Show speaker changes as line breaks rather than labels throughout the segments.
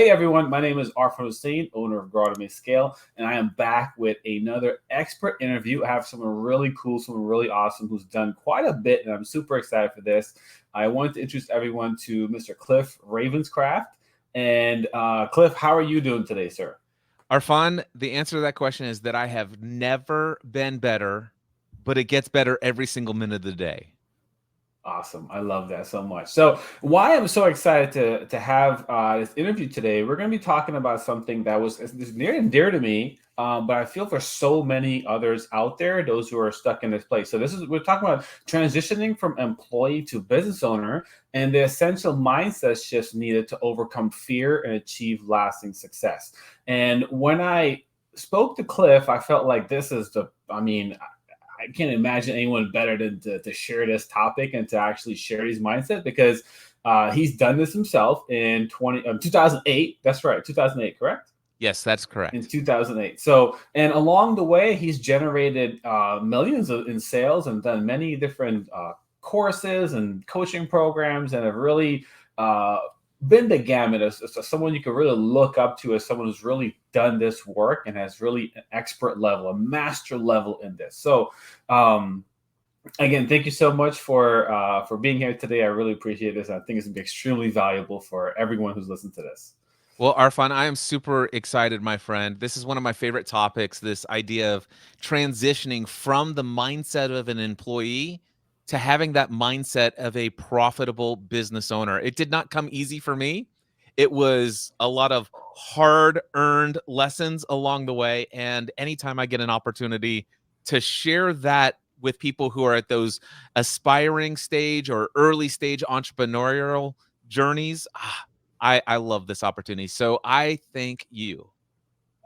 Hey everyone, my name is Arfan, owner of Grow Scale, and I am back with another expert interview. I have someone really cool, someone really awesome who's done quite a bit, and I'm super excited for this. I wanted to introduce everyone to Mr. Cliff Ravenscraft. And Cliff, how are you doing today, sir?
Arfan, the answer to that question is that I have never been better, but it gets better every single minute of the day.
Awesome. I love that so much. So, why I'm so excited to have this interview today, we're going to be talking about something that is near and dear to me, but I feel for so many others out there, those who are stuck in this place. So, we're talking about transitioning from employee to business owner and the essential mindset shifts needed to overcome fear and achieve lasting success. And when I spoke to Cliff, I felt like this is I can't imagine anyone better than to share this topic and to actually share his mindset because he's done this himself in 2008. That's right, 2008, correct?
Yes, that's
In
correct.
2008. So, and along the way, he's generated millions in sales and done many different courses and coaching programs and have really been the gamut as someone you can really look up to as someone who's really done this work and has really an expert level, a master level in this. So, again, thank you so much for being here today. I really appreciate this. I think it's going to be extremely valuable for everyone who's listened to this.
Well, Arfan, I am super excited, my friend. This is one of my favorite topics, this idea of transitioning from the mindset of an employee to having that mindset of a profitable business owner. It did not come easy for me. It was a lot of hard-earned lessons along the way. And anytime I get an opportunity to share that with people who are at those aspiring stage or early stage entrepreneurial journeys, I love this opportunity. So I thank you.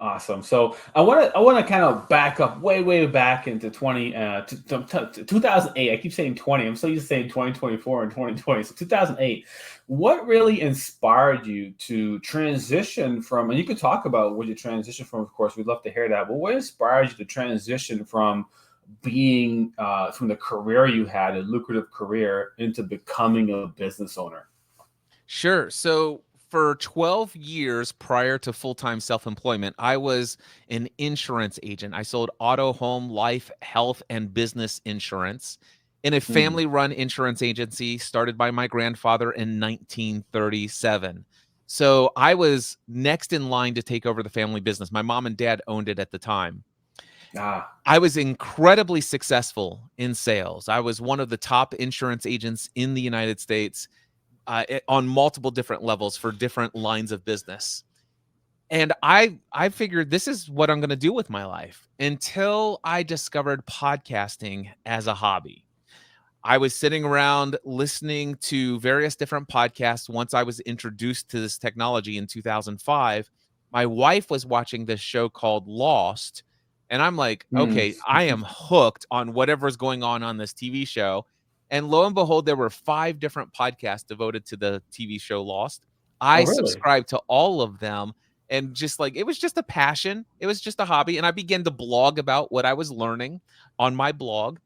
Awesome. So I want to kind of back up way back into 2008. I keep saying 20. I'm so used to saying 2024 and 2020. So 2008. What really inspired you to transition from? And you could talk about what you transitioned from. Of course, we'd love to hear that. But what inspired you to transition from being from the career you had, a lucrative career, into becoming a business owner?
Sure. So for 12 years prior to full-time self-employment, I was an insurance agent. I sold auto, home, life, health, and business insurance in a
Mm,
family-run insurance agency started by my grandfather in 1937. So I was next in line to take over the family business. My mom and dad owned it at the time.
ah,
I was incredibly successful in sales. I was one of the top insurance agents in the United States on multiple different levels for different lines of business. And I figured this is what I'm going to do with my life until I discovered podcasting as a hobby. I was sitting around listening to various different podcasts once I was introduced to this technology in 2005. My wife was watching this show called Lost, and I'm like,
mm,
okay, I am hooked on whatever's going on this TV show. And lo and behold, there were 5 different podcasts devoted to the TV show Lost.
oh,
I
really?
subscribed to all of them, and just like it was just a passion, it was just a hobby, and I began to blog about what I was learning on my blog,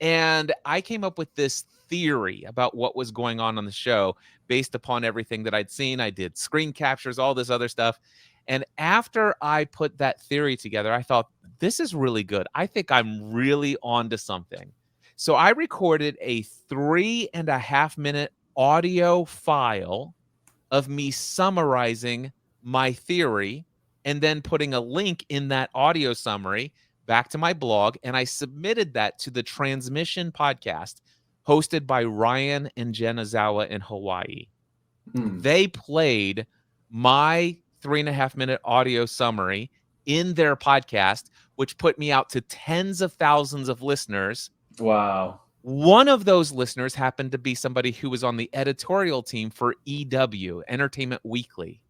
and I came up with this theory about what was going on the show based upon everything that I'd seen. I did screen captures, all this other stuff. And after I put that theory together, I thought, this is really good. I think I'm really on to something. So I recorded a 3.5 minute audio file of me summarizing my theory and then putting a link in that audio summary back to my blog. And I submitted that to the Transmission podcast hosted by Ryan and Jen Azawa in Hawaii.
Mm,
They played my 3.5 minute audio summary in their podcast, which put me out to tens of thousands of listeners.
wow.
One of those listeners happened to be somebody who was on the editorial team for EW, Entertainment Weekly.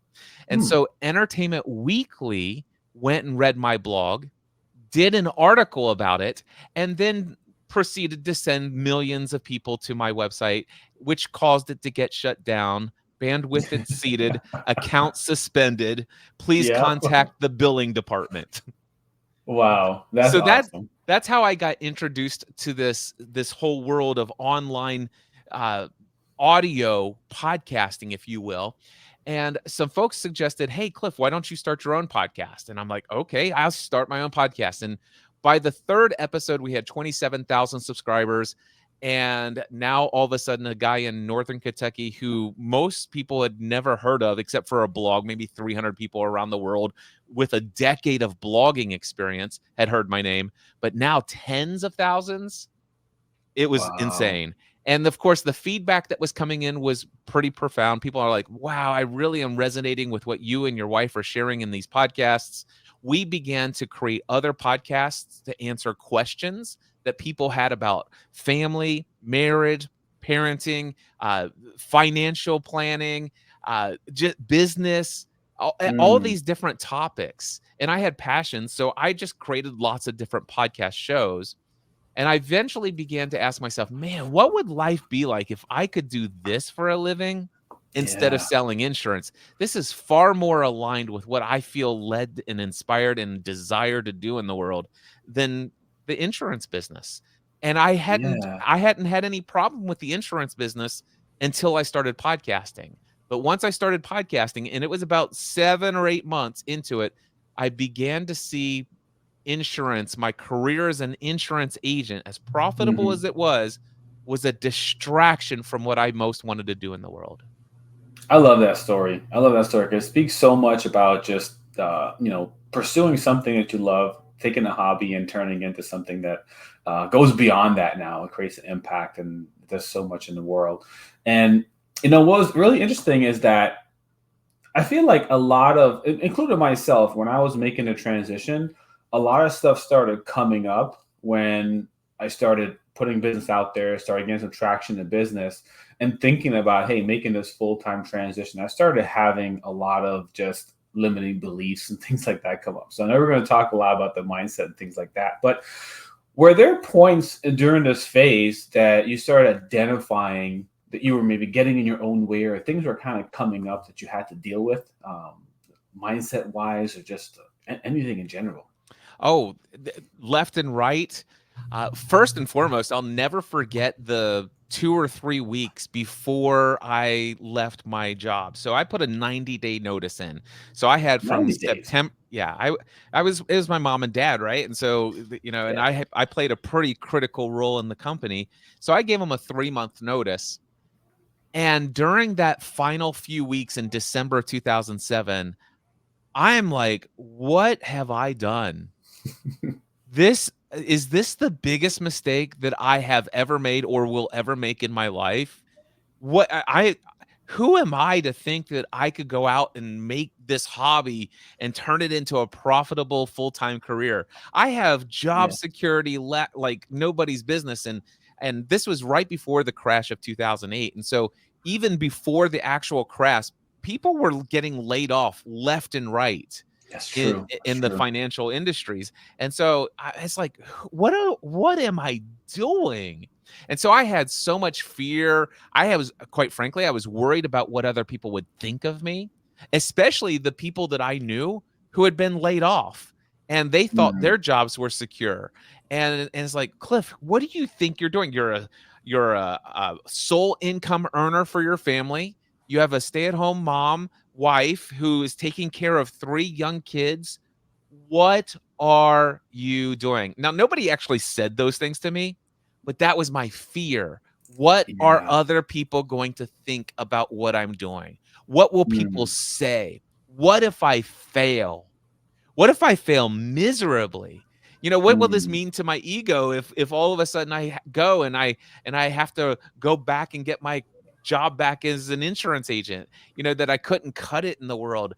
And
Mm.
so Entertainment Weekly went and read my blog, did an article about it, and then proceeded to send millions of people to my website, which caused it to get shut down, bandwidth exceeded, account suspended. Please
Yeah.
contact the billing department.
Wow. That's
So
awesome.
that's how I got introduced to this whole world of online uh, audio podcasting, if you will. And some folks suggested, hey, Cliff, why don't you start your own podcast? And I'm like, okay, I'll start my own podcast. And by the third episode, we had 27,000 subscribers. And now all of a sudden, a guy in Northern Kentucky who most people had never heard of, except for a blog, maybe 300 people around the world with a decade of blogging experience had heard my name. But now tens of thousands. It was
Wow.
insane. And of course, the feedback that was coming in was pretty profound. People are like, wow, I really am resonating with what you and your wife are sharing in these podcasts. We began to create other podcasts to answer questions that people had about family, marriage, parenting, financial planning, just business, all
Mm,
these different topics. And I had passion. So I just created lots of different podcast shows, and I eventually began to ask myself, man, what would life be like if I could do this for a living instead of
yeah.
selling insurance? This is far more aligned with what I feel led and inspired and desire to do in the world than the insurance business. And
Yeah.
I hadn't had any problem with the insurance business until I started podcasting. But once I started podcasting, and it was about 7 or 8 months into it, I began to see insurance, my career as an insurance agent, as profitable as
Mhm.
it was a distraction from what I most wanted to do in the world.
I love that story. I love that story because it speaks so much about just pursuing something that you love, taking a hobby and turning into something that goes beyond that. Now it creates an impact and does so much in the world. And what was really interesting is that I feel like a lot of, including myself, when I was making the transition, a lot of stuff started coming up when I started putting business out there, started getting some traction in business, and thinking about, hey, making this full time transition. I started having a lot of just limiting beliefs and things like that come up. So I know we're going to talk a lot about the mindset and things like that. But were there points during this phase that you started identifying that you were maybe getting in your own way, or things were kind of coming up that you had to deal with, mindset wise, or just anything in general?
Oh, left and right. First and foremost, I'll never forget the 2 or 3 weeks before I left my job. So I put a 90-day notice in. So I had from
90 days.
September. Yeah, I was it was my mom and dad, right? And so and
Yeah.
I played a pretty critical role in the company. So I gave them a 3-month notice. And during that final few weeks in December of 2007, I'm like, what have I done? This the biggest mistake that I have ever made or will ever make in my life? What I who am I to think that I could go out and make this hobby and turn it into a profitable full-time career? I have job
Yeah.
security like nobody's business, and this was right before the crash of 2008. And so even before the actual crash, people were getting laid off left and right
That's
in
true. That's
in the
true.
financial industries. And so it's like, what am I doing? And so I had so much fear. Was, quite frankly, I was worried about what other people would think of me, especially the people that I knew who had been laid off and they thought
Mhm.
their jobs were secure. And it's like, Cliff, what do you think you're doing? You're a sole income earner for your family. You have a stay-at-home mom, wife who is taking care of 3 young kids. What are you doing? Now, nobody actually said those things to me, but that was my fear. What are
Yeah.
other people going to think about what I'm doing? What will people
Mm.
say? What if I fail? What if I fail miserably? What will this
Mm.
mean to my ego if all of a sudden go and I have to go back and get my job back as an insurance agent, that I couldn't cut it in the world.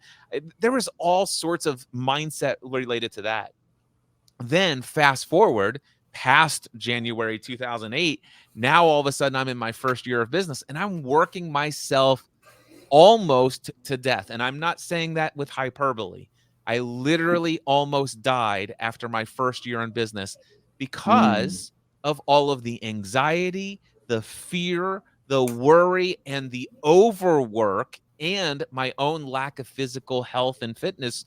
There was all sorts of mindset related to that. Then fast forward past January 2008, now all of a sudden I'm in my first year of business and I'm working myself almost to death. And I'm not saying that with hyperbole. I literally almost died after my first year in business
Mm.
because of all of the anxiety, the fear, the worry, and the overwork, and my own lack of physical health and fitness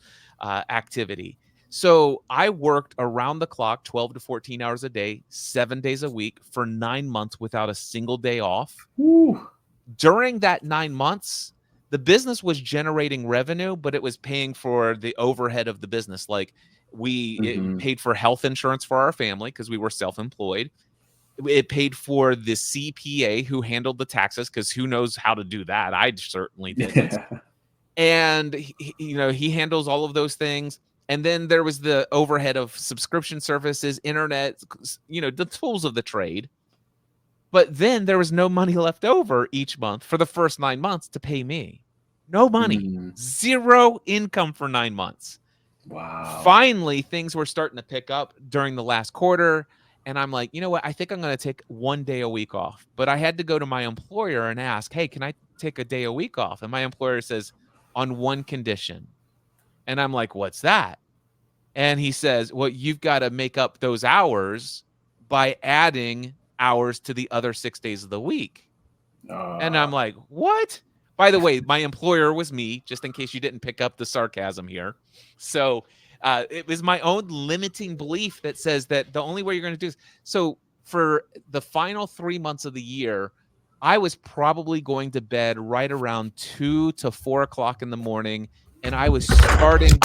activity. So I worked around the clock, 12 to 14 hours a day, 7 days a week for 9 months without a single day off.
Woo.
During that 9 months, The business was generating revenue, but it was paying for the overhead of the business. Like it
Hmm.
paid for health insurance for our family because we were self-employed. It paid for the CPA who handled the taxes because who knows how to do that? I certainly didn't.
Yeah.
And he handles all of those things. And then there was the overhead of subscription services, internet, the tools of the trade. But then there was no money left over each month for the first 9 months to pay me. No money,
Mm.
zero income for 9 months.
Wow.
Finally, things were starting to pick up during the last quarter. And I'm like, you know what? I think I'm going to take 1 day a week off. But I had to go to my employer and ask, hey, can I take a day a week off? And my employer says, on one condition. And I'm like, what's that? And he says, well, you've got to make up those hours by adding hours to the other 6 days of the week. And
Uh,
I'm like, what? By the way, my employer was me, just in case you didn't pick up the sarcasm here. So it was my own limiting belief that says that the only way you're going to do this. So for the final 3 months of the year, I was probably going to bed right around 2 to 4 o'clock in the morning. And I was starting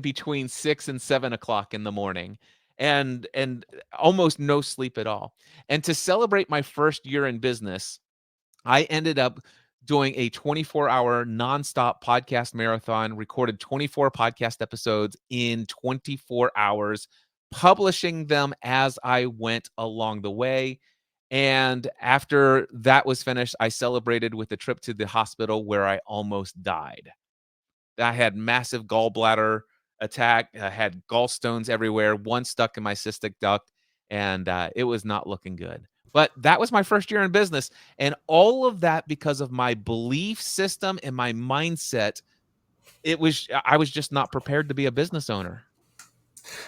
between 6 and 7 o'clock in the morning, and almost no sleep at all. And to celebrate my first year in business, I ended up doing a 24-hour nonstop podcast marathon, recorded 24 podcast episodes in 24 hours, publishing them as I went along the way. And after that was finished, I celebrated with a trip to the hospital where I almost died. I had massive gallbladder attack. I had gallstones everywhere, one stuck in my cystic duct, and it was not looking good. But that was my first year in business, and all of that because of my belief system and my mindset. I was just not prepared to be a business owner.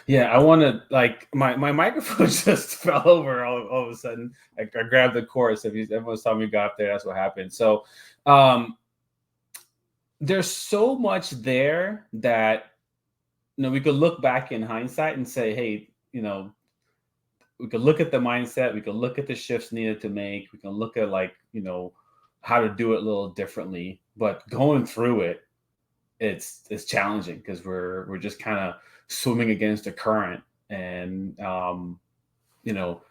yeah, I want to like my microphone just fell over all of a sudden. I grabbed the cord. So if everyone's telling me got up there, that's what happened. So um, there's so much there that we could look back in hindsight and say, hey, we could look at the mindset, we could look at the shifts needed to make, we can look at like how to do it a little differently. But going through it, it's challenging because we're just kind of swimming against the current and you know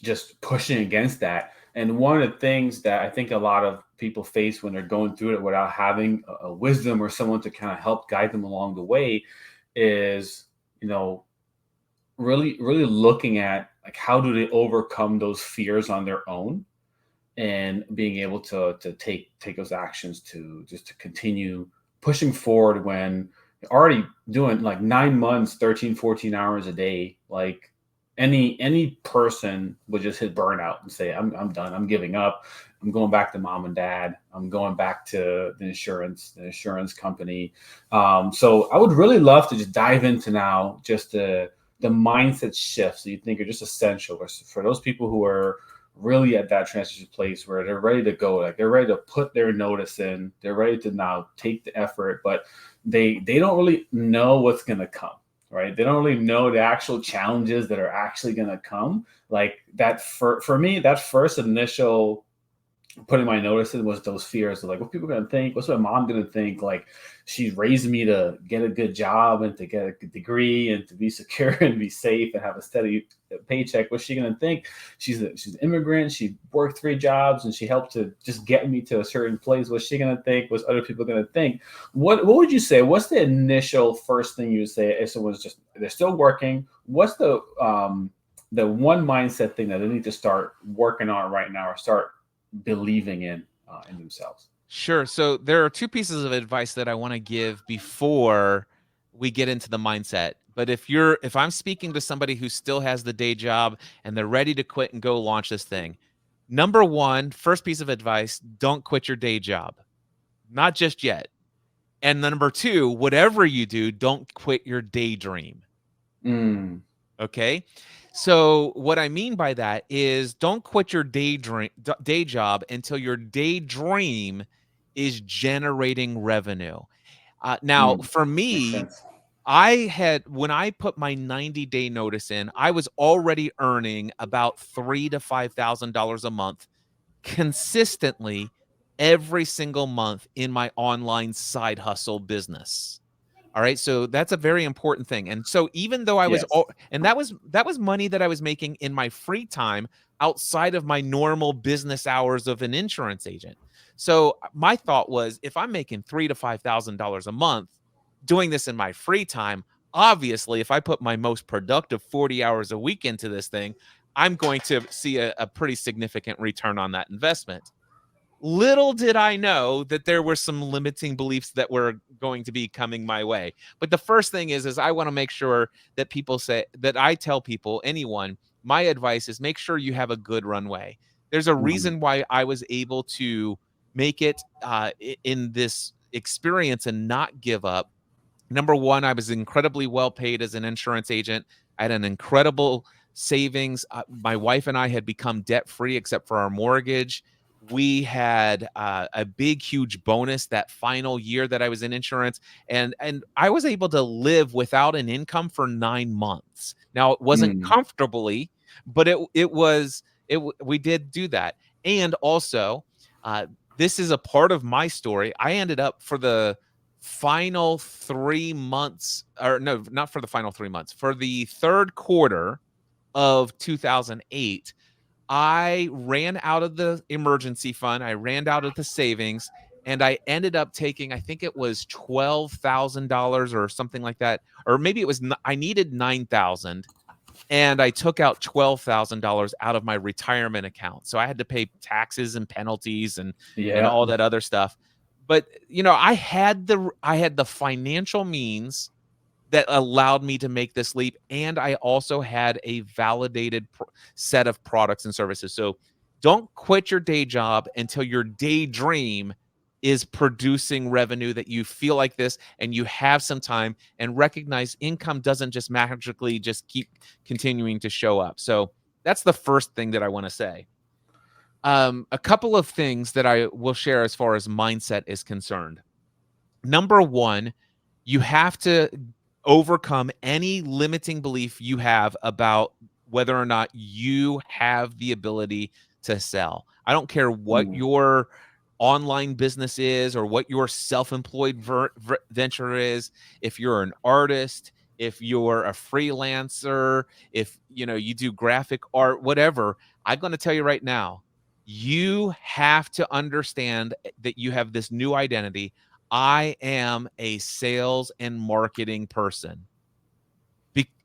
just pushing against that. And one of the things that I think a lot of people face when they're going through it without having a wisdom or someone to kind of help guide them along the way is, really looking at like how do they overcome those fears on their own and being able to take those actions to just to continue pushing forward when you're already doing like 9 months 13 14 hours a day. Like any person would just hit burnout and say I'm done, I'm giving up, I'm going back to mom and dad, I'm going back to the insurance company. So I would really love to just dive into now just the mindset shifts that you think are just essential for those people who are really at that transition place where they're ready to go, like they're ready to put their notice in, they're ready to now take the effort, but they don't really know what's going to come, right? They don't really know the actual challenges that are actually going to come. Like that for me, that first initial putting my notice in was those fears of like, what people are gonna think, what's my mom gonna think, like she's raised me to get a good job and to get a good degree and to be secure and be safe and have a steady paycheck. What's she gonna think? She's an immigrant, she worked 3 jobs and she helped to just get me to a certain place. What's she gonna think? What's other people gonna think? What would you say, what's the initial first thing you would say if someone's just they're still working? What's the one mindset thing that they need to start working on right now or start believing in themselves?
Sure. So there are two pieces of advice that I want to give before we get into the mindset. But if I'm speaking to somebody who still has the day job and they're ready to quit and go launch this thing, number one, first piece of advice, don't quit your day job. Not just yet. And number two, whatever you do, don't quit your daydream.
Mm,
Okay. So what I mean by that is don't quit your day job until your daydream is generating revenue. Now, for
makes
me,
sense.
when I put my 90-day notice in, I was already earning about $3,000 to $5,000 a month consistently every single month in my online side hustle business. All right, so that's a very important thing. And so even though I was
Yes.
and that was money that I was making in my free time outside of my normal business hours of an insurance agent. So my thought was, if I'm making $3,000 to $5,000 a month doing this in my free time, obviously if I put my most productive 40 hours a week into this thing, I'm going to see a pretty significant return on that investment. Little did I know that there were some limiting beliefs that were going to be coming my way. But the first thing is I want to make sure that people say, that I tell people, anyone, my advice is make sure you have a good runway. There's a
Mhm.
reason why I was able to make it in this experience and not give up. Number one, I was incredibly well paid as an insurance agent. I had an incredible savings. My wife and I had become debt free except for our mortgage. We had a big, huge bonus that final year that I was in insurance, and I was able to live without an income for 9 months. Now it wasn't
Mm.
comfortably, but we did do that. And also, uh, this is a part of my story. I ended up for the final 3 months, or no, not for the final 3 months, for the third quarter of 2008, I ran out of the emergency fund, I ran out of the savings, and I ended up taking, I think it was $12,000 or something like that, or maybe it was I needed 9,000, and I took out $12,000 out of my retirement account. So I had to pay taxes and penalties and
Yeah.
all that other stuff. But I had the financial means that allowed me to make this leap, and I also had a validated set of products and services. So don't quit your day job until your daydream is producing revenue that you feel like this, and you have some time, and recognize income doesn't just magically just keep continuing to show up. So that's the first thing that I want to say. A couple of things that I will share as far as mindset is concerned. Number one, you have to overcome any limiting belief you have about whether or not you have the ability to sell. I don't care what
Mm.
your online business is or what your self-employed venture is. If you're an artist, if you're a freelancer, if you do graphic art, whatever, I'm going to tell you right now, you have to understand that you have this new identity. I am a sales and marketing person.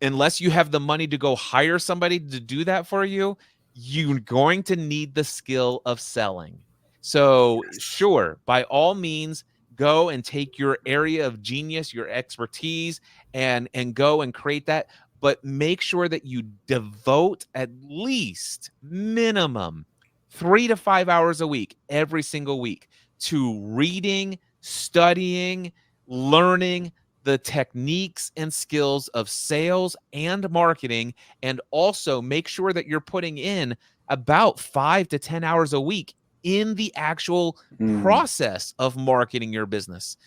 Unless you have the money to go hire somebody to do that for you, you're going to need the skill of selling. So,
Yes.
sure, by all means, go and take your area of genius, your expertise, and go and create that. But make sure that you devote at least minimum 3 to 5 hours a week, every single week, to reading, studying, learning the techniques and skills of sales and marketing, and also make sure that you're putting in about 5 to 10 hours a week in the actual
Mm.
process of marketing your business.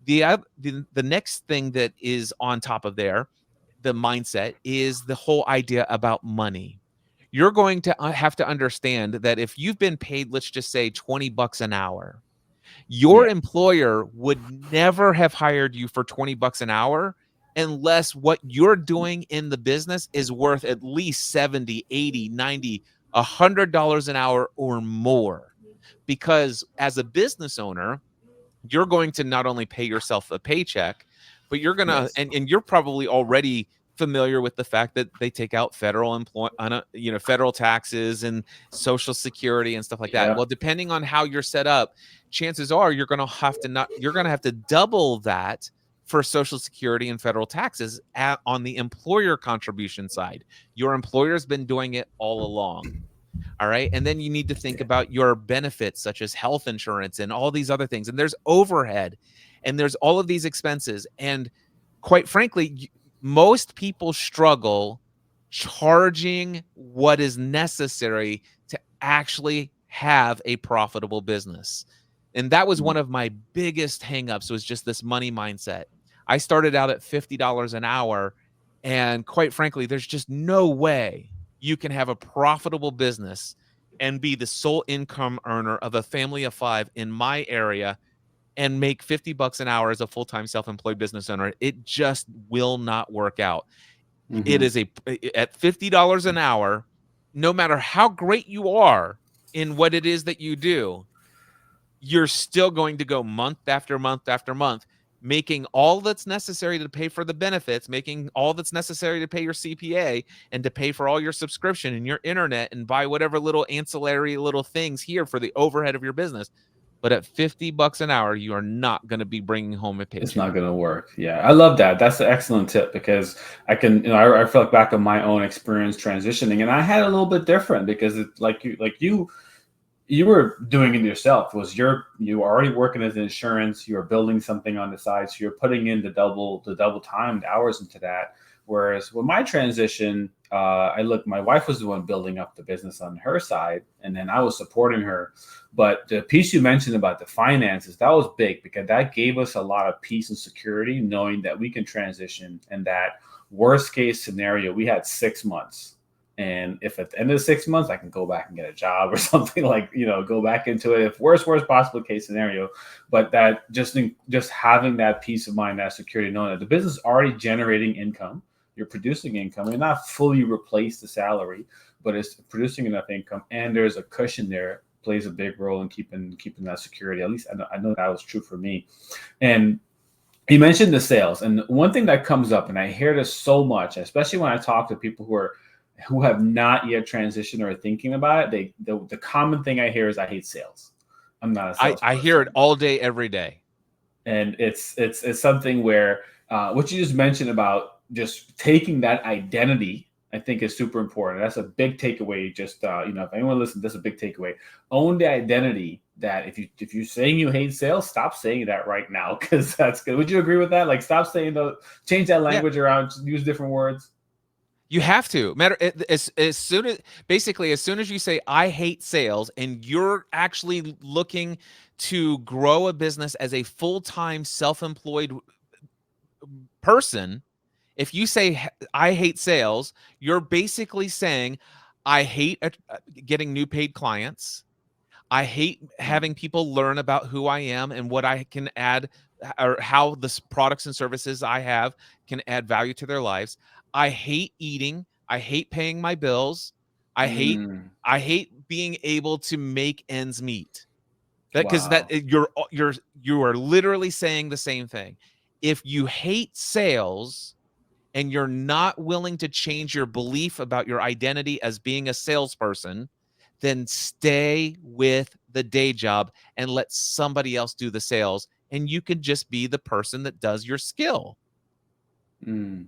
The next thing that is on top of there, the mindset, is the whole idea about money. You're going to have to understand that if you've been paid, let's just say $20 an hour, your
Yeah.
employer would never have hired you for $20 an hour unless what you're doing in the business is worth at least 70, 80, 90, $100 an hour or more. Because as a business owner, you're going to not only pay yourself a paycheck, but you're gonna
Yes.
and you're probably already familiar with the fact that they take out federal taxes and social security and stuff like that.
Yeah.
Well, depending on how you're set up, chances are you're gonna have to double that for social security and federal taxes on the employer contribution side. Your employer's been doing it all along. All right. And then you need to think
Yeah.
about your benefits, such as health insurance and all these other things. And there's overhead and there's all of these expenses. And quite frankly, most people struggle charging what is necessary to actually have a profitable business. And that was
Mm.
one of my biggest hangups, was just this money mindset. I started out at $50 an hour. And quite frankly, there's just no way you can have a profitable business and be the sole income earner of a family of 5 in my area and make $50 an hour as a full-time self-employed business owner. It just will not work out. It
Hmm.
is at $50 an hour, no matter how great you are in what it is that you do, you're still going to go month after month after month, making all that's necessary to pay for the benefits, making all that's necessary to pay your CPA and to pay for all your subscription and your internet and buy whatever little ancillary little things here for the overhead of your business. But at $50 an hour, you are not going to be bringing home a
It's
paycheck.
not going to work. Yeah, I love that. That's an excellent tip because I can, I feel like back on my own experience transitioning, and I had a little bit different because it's you were doing it yourself. You were already working as insurance. You were building something on the side, so you're putting in the double timed hours into that. Whereas with my transition, my wife was the one building up the business on her side, and then I was supporting her. But the piece you mentioned about the finances, that was big because that gave us a lot of peace and security, knowing that we can transition. And that worst case scenario, we had 6 months. And if at the end of the 6 months, I can go back and get a job or something, like, go back into it. If worst possible case scenario, but that just having that peace of mind, that security, knowing that the business is already generating income, you're producing income, and not fully replace the salary, but it's producing enough income, and there's a cushion there, plays a big role in keeping that security. At least I know that was true for me. And you mentioned the sales, and one thing that comes up, and I hear this so much, especially when I talk to people who have not yet transitioned or are thinking about it. The common thing I hear is, I hate sales. I'm not a
I hear it
salesperson.
all day, every day.
And it's something where what you just mentioned about just taking that identity, I think, is super important. That's a big takeaway. Just if anyone listens, that's a big takeaway. Own the identity. That if you're saying you hate sales, stop saying that right now, because that's good. Would you agree with that? Like, stop saying change that
Yeah.
language around, use different words.
You have to. As soon as you say I hate sales and you're actually looking to grow a business as a full-time self-employed person, if you say I hate sales, you're basically saying I hate getting new paid clients. I hate having people learn about who I am and what I can add, or how the products and services I have can add value to their lives. I hate eating. I hate paying my bills. I hate
Mm,
I hate being able to make ends meet. That because that
wow.
you are literally saying the same thing. If you hate sales and you're not willing to change your belief about your identity as being a salesperson, then stay with the day job and let somebody else do the sales. And you can just be the person that does your skill.
Mm.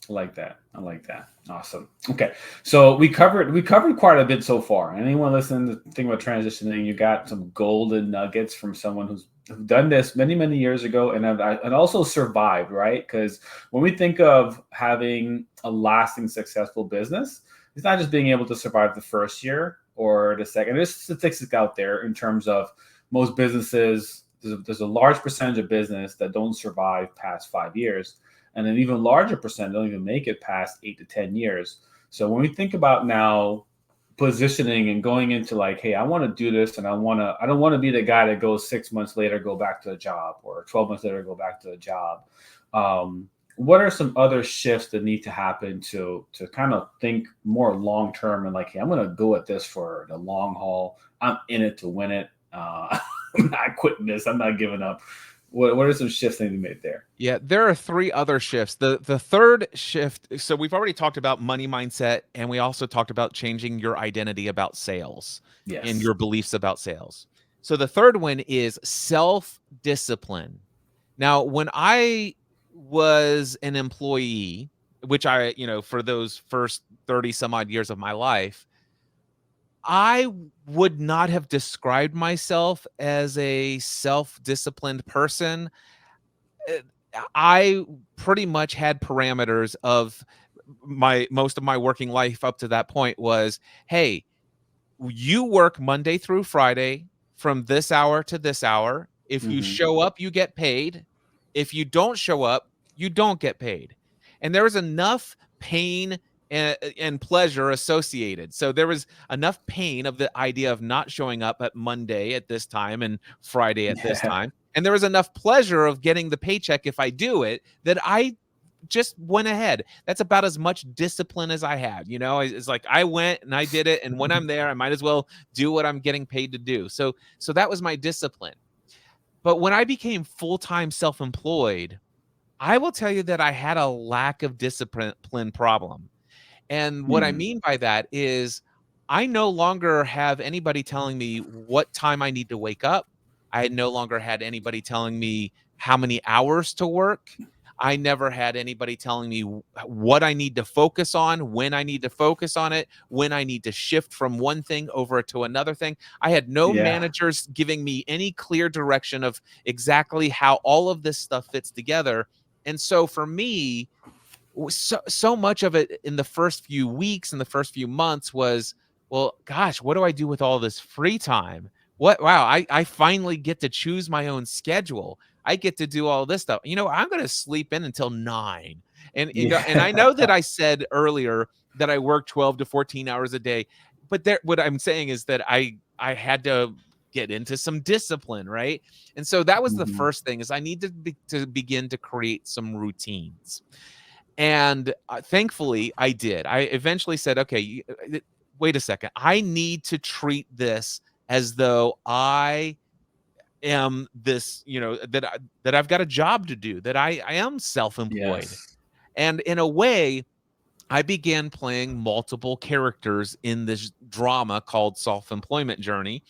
I like that. I like that. Awesome. Okay, so we covered quite a bit so far. Anyone listening to think about transitioning, you got some golden nuggets from someone who's done this many many years ago, and also survived, right? Because when we think of having a lasting successful business, it's not just being able to survive the first year or the second. There's statistics out there in terms of most businesses. There's a large percentage of business that don't survive past 5 years, and an even larger percent don't even make it past 8 to 10 years. So when we think about now positioning and going into, like, hey, I want to do this, and I don't want to be the guy that goes 6 months later go back to a job, or 12 months later go back to a job. What are some other shifts that need to happen to kind of think more long term, and like, hey, I'm going to go at this for the long haul. I'm in it to win it. I'm not quitting this. I'm not giving up. What are some shifts that need to be made there?
Yeah, there are three other shifts. The third shift, so we've already talked about money mindset, and we also talked about changing your identity about sales and
Yes.
your beliefs about sales. So the third one is self-discipline. Now, when I was an employee, which for those first 30 some odd years of my life, I would not have described myself as a self-disciplined person. uh, I pretty much had parameters of my most of my working life up to that point was, hey, you work Monday through Friday from this hour to this hour. If you
Hmm.
show up, you get paid. If you don't show up, you don't get paid. And there was enough pain and pleasure associated. So there was enough pain of the idea of not showing up at Monday at this time and Friday at this
Yeah.
time. And there was enough pleasure of getting the paycheck if I do it that I just went ahead. That's about as much discipline as I had. You know, it's like I went and I did it. And when I'm there, I might as well do what I'm getting paid to do. So that was my discipline. But when I became full-time self-employed, I will tell you that I had a lack of discipline problem. And what I
Hmm.
mean by that is I no longer have anybody telling me what time I need to wake up. I no longer had anybody telling me how many hours to work. I never had anybody telling me what I need to focus on, when I need to focus on it, when I need to shift from one thing over to another thing. I had no
Yeah.
managers giving me any clear direction of exactly how all of this stuff fits together. And so for me, so much of it in the first few weeks and the first few months was, well, gosh, what do I do with all this free time? What wow, I finally get to choose my own schedule. I get to do all this stuff. You know, I'm going to sleep in until 9. And I know that
Yeah.
I said earlier that I work 12 to 14 hours a day, but there what I'm saying is that I had to get into some discipline, right? And so that was the
Hmm.
first thing is I need to begin to create some routines. And, thankfully, I did. I eventually said, "Okay, wait a second. I need to treat this as though I am this, that I've got a job to do, that I am self-employed."
Yes.
And in a way, I began playing multiple characters in this drama called Self-Employment Journey,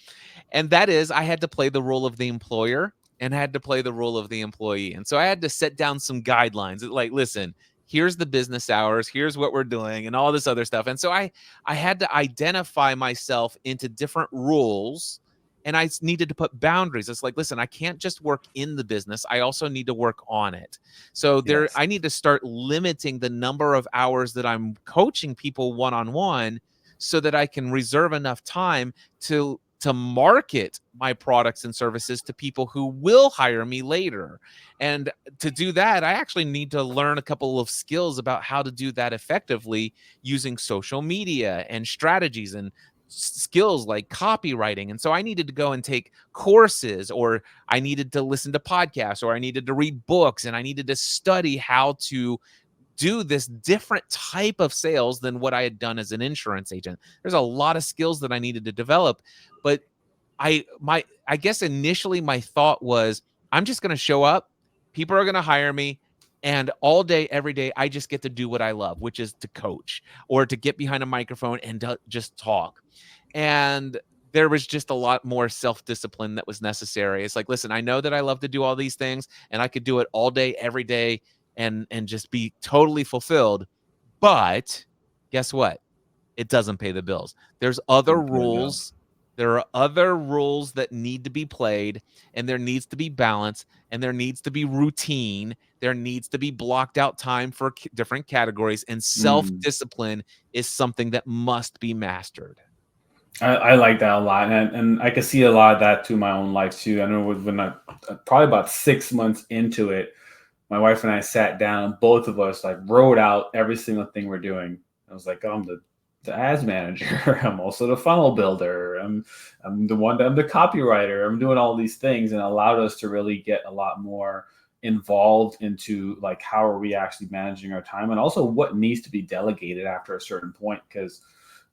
and that is I had to play the role of the employer and had to play the role of the employee. And so I had to set down some guidelines like, listen, here's the business hours, here's what we're doing and all this other stuff. And so I had to identify myself into different roles, and needed to put boundaries. It's like, listen, I can't just work in the business. I also need to work on it. So
Yes.
I need to start limiting the number of hours that I'm coaching people one-on-one so that I can reserve enough time to market my products and services to people who will hire me later. And to do that, I actually need to learn a couple of skills about how to do that effectively using social media and strategies and skills like copywriting. And so I needed to go and take courses, or I needed to listen to podcasts, or I needed to read books, and I needed to study how to do this different type of sales than what I had done as an insurance agent. There's a lot of skills that I needed to develop, but I guess initially my thought was I'm just going to show up, people are going to hire me, and all day every day I just get to do what I love, which is to coach or to get behind a microphone and to just talk. And there was just a lot more self-discipline that was necessary. It's like, listen, I know that I love to do all these things and I could do it all day every day and just be totally fulfilled. But guess what? It doesn't pay the bills. There's other
Don't pay the bills.
rules. There are other rules that need to be played, and there needs to be balance, and there needs to be routine. There needs to be blocked out time for different categories, and
Mm.
self-discipline is something that must be mastered.
I like that a lot, and I can see a lot of that to my own life too. I know when I probably about 6 months into it, my wife and I sat down, both of us like wrote out every single thing we're doing. I was like, oh, I'm the ads manager. I'm also the funnel builder. I'm the copywriter. I'm doing all these things, and allowed us to really get a lot more involved into like how are we actually managing our time, and also what needs to be delegated after a certain point, because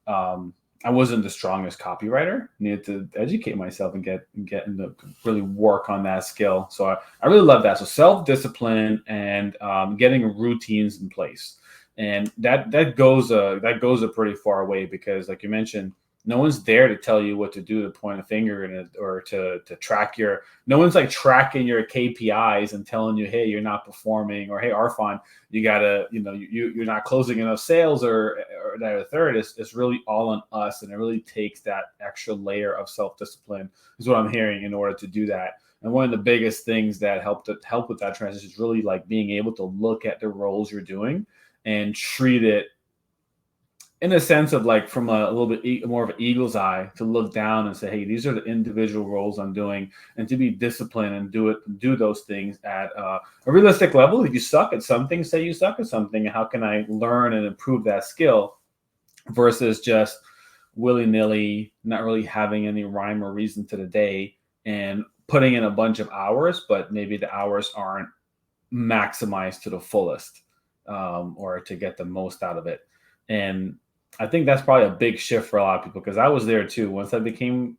um, I wasn't the strongest copywriter. Needed to educate myself and get into really work on that skill. So I really love that. So self discipline and getting routines in place, and that goes a pretty far way, because like you mentioned, no one's there to tell you what to do, to point a finger in it, or to track your. No one's like tracking your KPIs and telling you, hey, you're not performing, or hey, Arfan, you gotta, you're not closing enough sales, or that or third. It's really all on us, and it really takes that extra layer of self discipline, is what I'm hearing, in order to do that. And one of the biggest things that help with that transition is really like being able to look at the roles you're doing and treat it in a sense of like from a little bit more of an eagle's eye to look down and say, hey, these are the individual roles I'm doing, and to be disciplined and do those things at a realistic level. If you suck at something, say you suck at something, how can I learn and improve that skill versus just willy nilly, not really having any rhyme or reason to the day and putting in a bunch of hours, but maybe the hours aren't maximized to the fullest, or to get the most out of it. And I think that's probably a big shift for a lot of people because I was there too. Once I became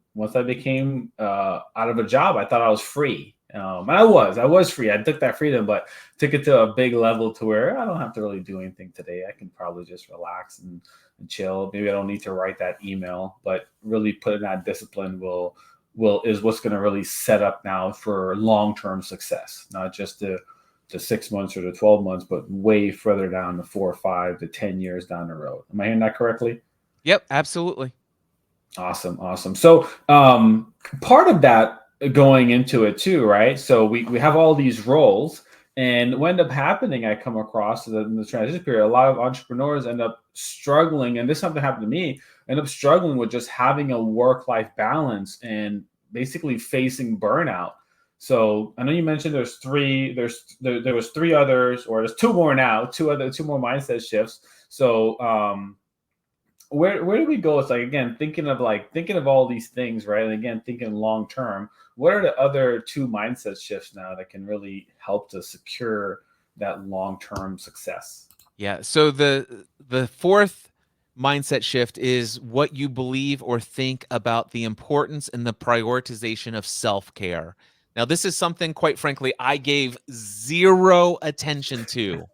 out of a job, I thought I was free. And I was free. I took that freedom, but took it to a big level to where I don't have to really do anything today. I can probably just relax and chill. Maybe I don't need to write that email, but really putting that discipline will is what's going to really set up now for long-term success, not just to 6 months or to 12 months, but way further down, the 4 or 5 to 10 years down the road. Am I hearing that correctly?
Yep, absolutely.
Awesome. So part of that going into it too, right? So we have all these roles, and what ended up happening, I come across in the transition period, a lot of entrepreneurs end up struggling, and this something happened to me, end up struggling with just having a work-life balance and basically facing burnout. So I know you mentioned there was three others, or there's two more now, two more mindset shifts. So where do we go? It's like, again, thinking of all these things, right? And again, thinking long term, what are the other two mindset shifts now that can really help to secure that long term success?
Yeah. So the fourth mindset shift is what you believe or think about the importance and the prioritization of self-care. Now, this is something, quite frankly, I gave zero attention to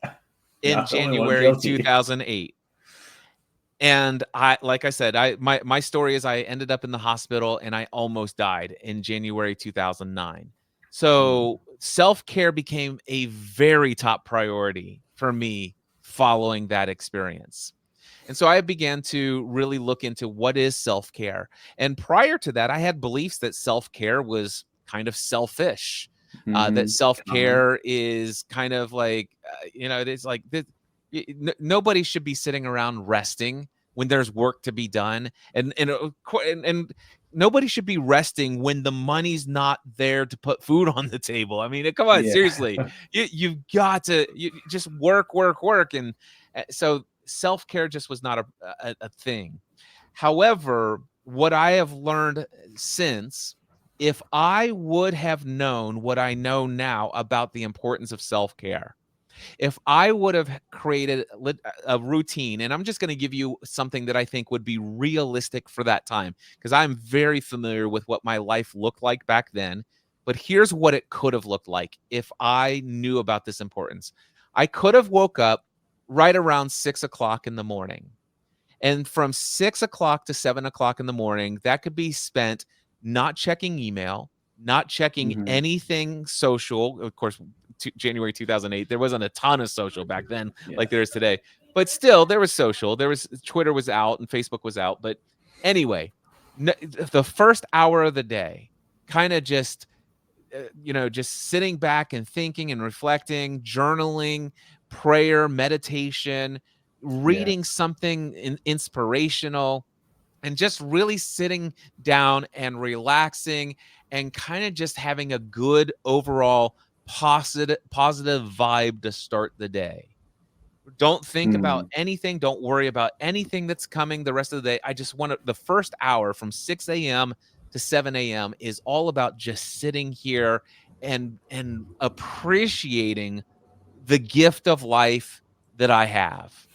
in
Not the only one
January
guilty.
2008. And like I said, my story is I ended up in the hospital and I almost died in January 2009.
Mm,
So self-care became a very top priority for me following that experience. And so I began to really look into what is self-care. And prior to that, I had beliefs that self-care was kind of selfish, that
common.
self-care is kind of like, it is like this, nobody should be sitting around resting when there's work to be done, and nobody should be resting when the money's not there to put food on the table. I mean, come on,
Yeah.
seriously, you've got to just work, and so self-care just was not a thing. However, what I have learned since, if I would have known what I know now about the importance of self-care, if I would have created a routine, and I'm just going to give you something that I think would be realistic for that time, because I'm very familiar with what my life looked like back then. But here's what it could have looked like if I knew about this importance. I could have woke up right around 6 o'clock in the morning. And from 6 o'clock to 7 o'clock in the morning, that could be spent not checking email, not checking
Hmm.
anything social. Of course, January 2008, there wasn't a ton of social back then
Yeah.
like there is today. But still, there was social. There was Twitter was out and Facebook was out. But anyway, the first hour of the day, kind of just just sitting back and thinking and reflecting, journaling, prayer, meditation,
Yeah.
reading something inspirational, and just really sitting down and relaxing and kind of just having a good overall positive vibe to start the day. Don't think about
Mm,
anything. Don't worry about anything that's coming the rest of the day. I just want the first hour from 6 a.m. to 7 a.m. is all about just sitting here and appreciating the gift of life that I have.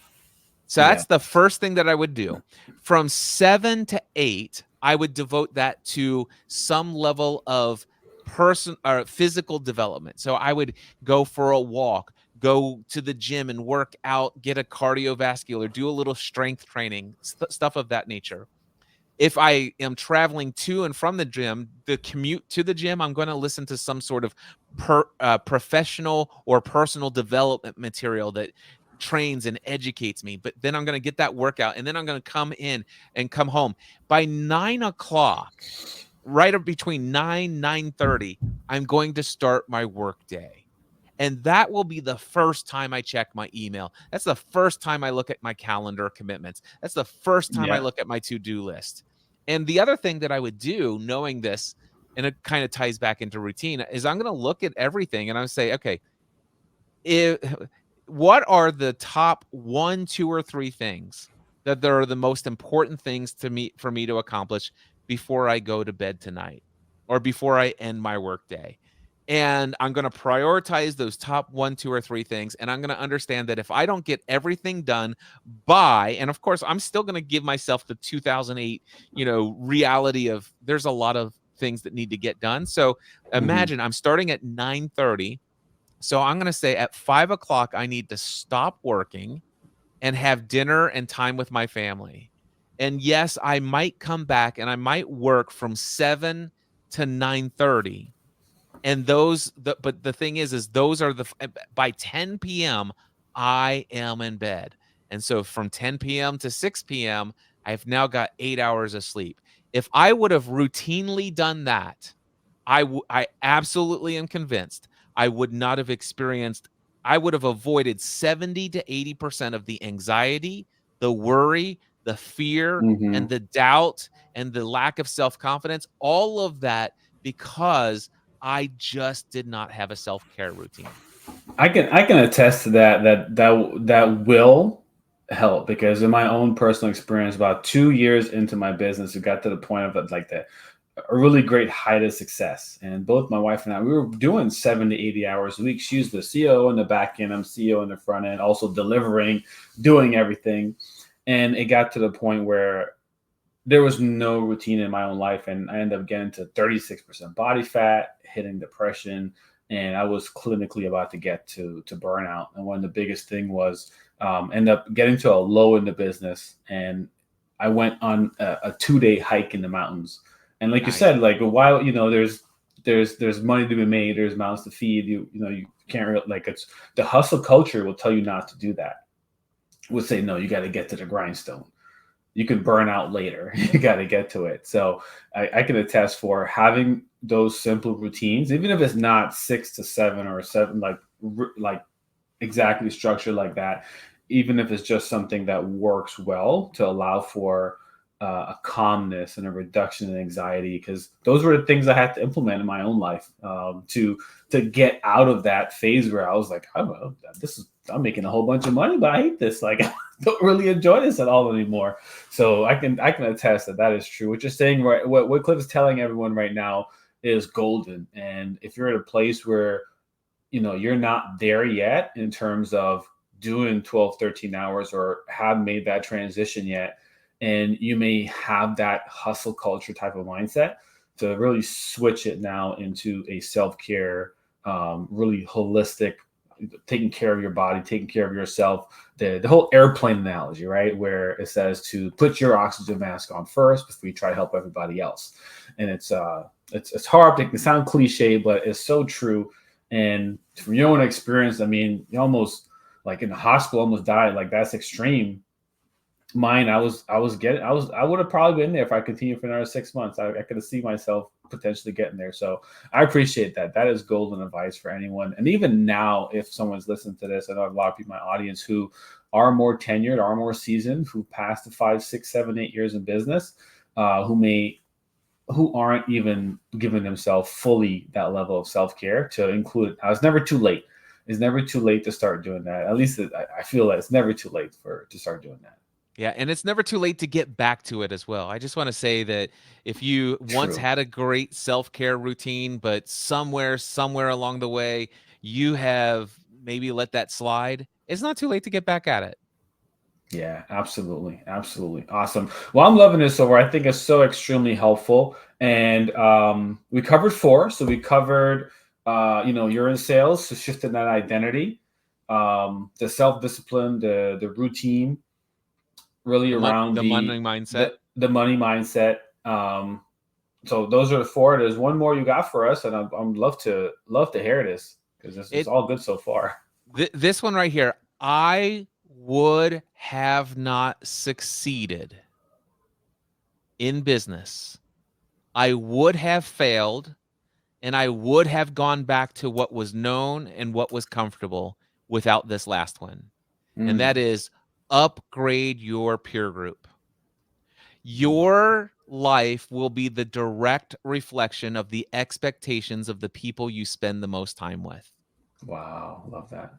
So
yeah.
that's the first thing that I would do. From 7 to 8, I would devote that to some level of person or physical development. So I would go for a walk, go to the gym and work out, get a cardiovascular, do a little strength training, stuff of that nature. If I am traveling to and from the gym, the commute to the gym, I'm going to listen to some sort of professional or personal development material that trains and educates me. But then I'm going to get that workout, and then I'm going to come in and come home by 9 o'clock, right between 9:30. I'm going to start my work day. And that will be the first time I check my email. That's the first time I look at my calendar commitments. That's the first time I
Yeah.
look at my to-do list. And the other thing that I would do, knowing this, and it kind of ties back into routine, is I'm going to look at everything and I'm say, okay, if, what are the top 1, 2, or 3 things that are the most important things to me for me to accomplish before I go to bed tonight or before I end my workday? And I'm going to prioritize those top 1, 2, or 3 things. And I'm going to understand that if I don't get everything done by, and of course, I'm still going to give myself the 2008, reality of there's a lot of things that need to get done. So
Hmm.
imagine I'm starting at 9:30. So I'm going to say at 5 o'clock, I need to stop working and have dinner and time with my family. And yes, I might come back and I might work from 7 to 9:30. And but the thing is those are by 10 p.m. I am in bed. And so from 10 p.m. to 6 p.m., I've now got 8 hours of sleep. If I would have routinely done that, I absolutely am convinced I would not have experienced, I would have avoided 70 to 80% of the anxiety, the worry, the fear, and
Hmm.
the doubt and the lack of self-confidence, all of that because I just did not have a self-care routine.
I can attest to that will help, because in my own personal experience, about 2 years into my business, it got to the point of like a really great height of success. And both my wife and I, we were doing 70 to 80 hours a week. She's the CEO in the back end, I'm CEO in the front end, also delivering, doing everything. And it got to the point where there was no routine in my own life, and I ended up getting to 36% body fat, hitting depression, and I was clinically about to get to burnout. And one of the biggest thing was end up getting to a low in the business, and I went on a 2 day hike in the mountains. And like you
Nice.
said, like while there's money to be made, there's mouths to feed. You can't really, like, it's the hustle culture will tell you not to do that. Would say no, you got to get to the grindstone. You can burn out later. You got to get to it. So I can attest for having those simple routines, even if it's not 6 to 7 or seven, like exactly structured like that. Even if it's just something that works well to allow for a calmness and a reduction in anxiety, because those were the things I had to implement in my own life, to get out of that phase where I was like, oh, I'm making a whole bunch of money, but I hate this. Like, I don't really enjoy this at all anymore. So I can attest that is true. What you're saying, right? What Cliff is telling everyone right now is golden. And if you're at a place where you're not there yet in terms of doing 12, 13 hours, or have made that transition yet, and you may have that hustle culture type of mindset, to really switch it now into a self-care, really holistic, taking care of your body, taking care of yourself. The whole airplane analogy, right, where it says to put your oxygen mask on first before you try to help everybody else. And it's hard, it can sound cliche, but it's so true. And from your own experience, I mean, you almost, like, in the hospital, almost died. Like, that's extreme. Mine, I would have probably been there if I continued for another 6 months. I could have seen myself potentially getting there. So I appreciate that. That is golden advice for anyone. And even now, if someone's listening to this, I know a lot of people in my audience who are more tenured, are more seasoned, who passed the 5, 6, 7, 8 years in business, who aren't even giving themselves fully that level of self-care to include it. Now, it's never too late. It's never too late to start doing that. At least I feel that it's never too late to start doing that.
Yeah, and it's never too late to get back to it as well. I just want to say that if you once
True.
had a great self-care routine, but somewhere along the way, you have maybe let that slide, it's not too late to get back at it.
Yeah, absolutely. Absolutely. Awesome. Well, I'm loving this so far. I think it's so extremely helpful. And we covered four. So we covered, you're in sales, so shifting that identity, the self-discipline, the routine, really around
The money mindset.
the money mindset. So those are the four. There's one more you got for us, and I'm love to hear this, because this is
It
all good so far.
this one right here, I would have not succeeded in business. I would have failed and I would have gone back to what was known and what was comfortable without this last one. And that
Mm.
is upgrade your peer group.
Mm.
Your life will be the direct reflection of the expectations of the people you spend the most time with.
Wow, love that.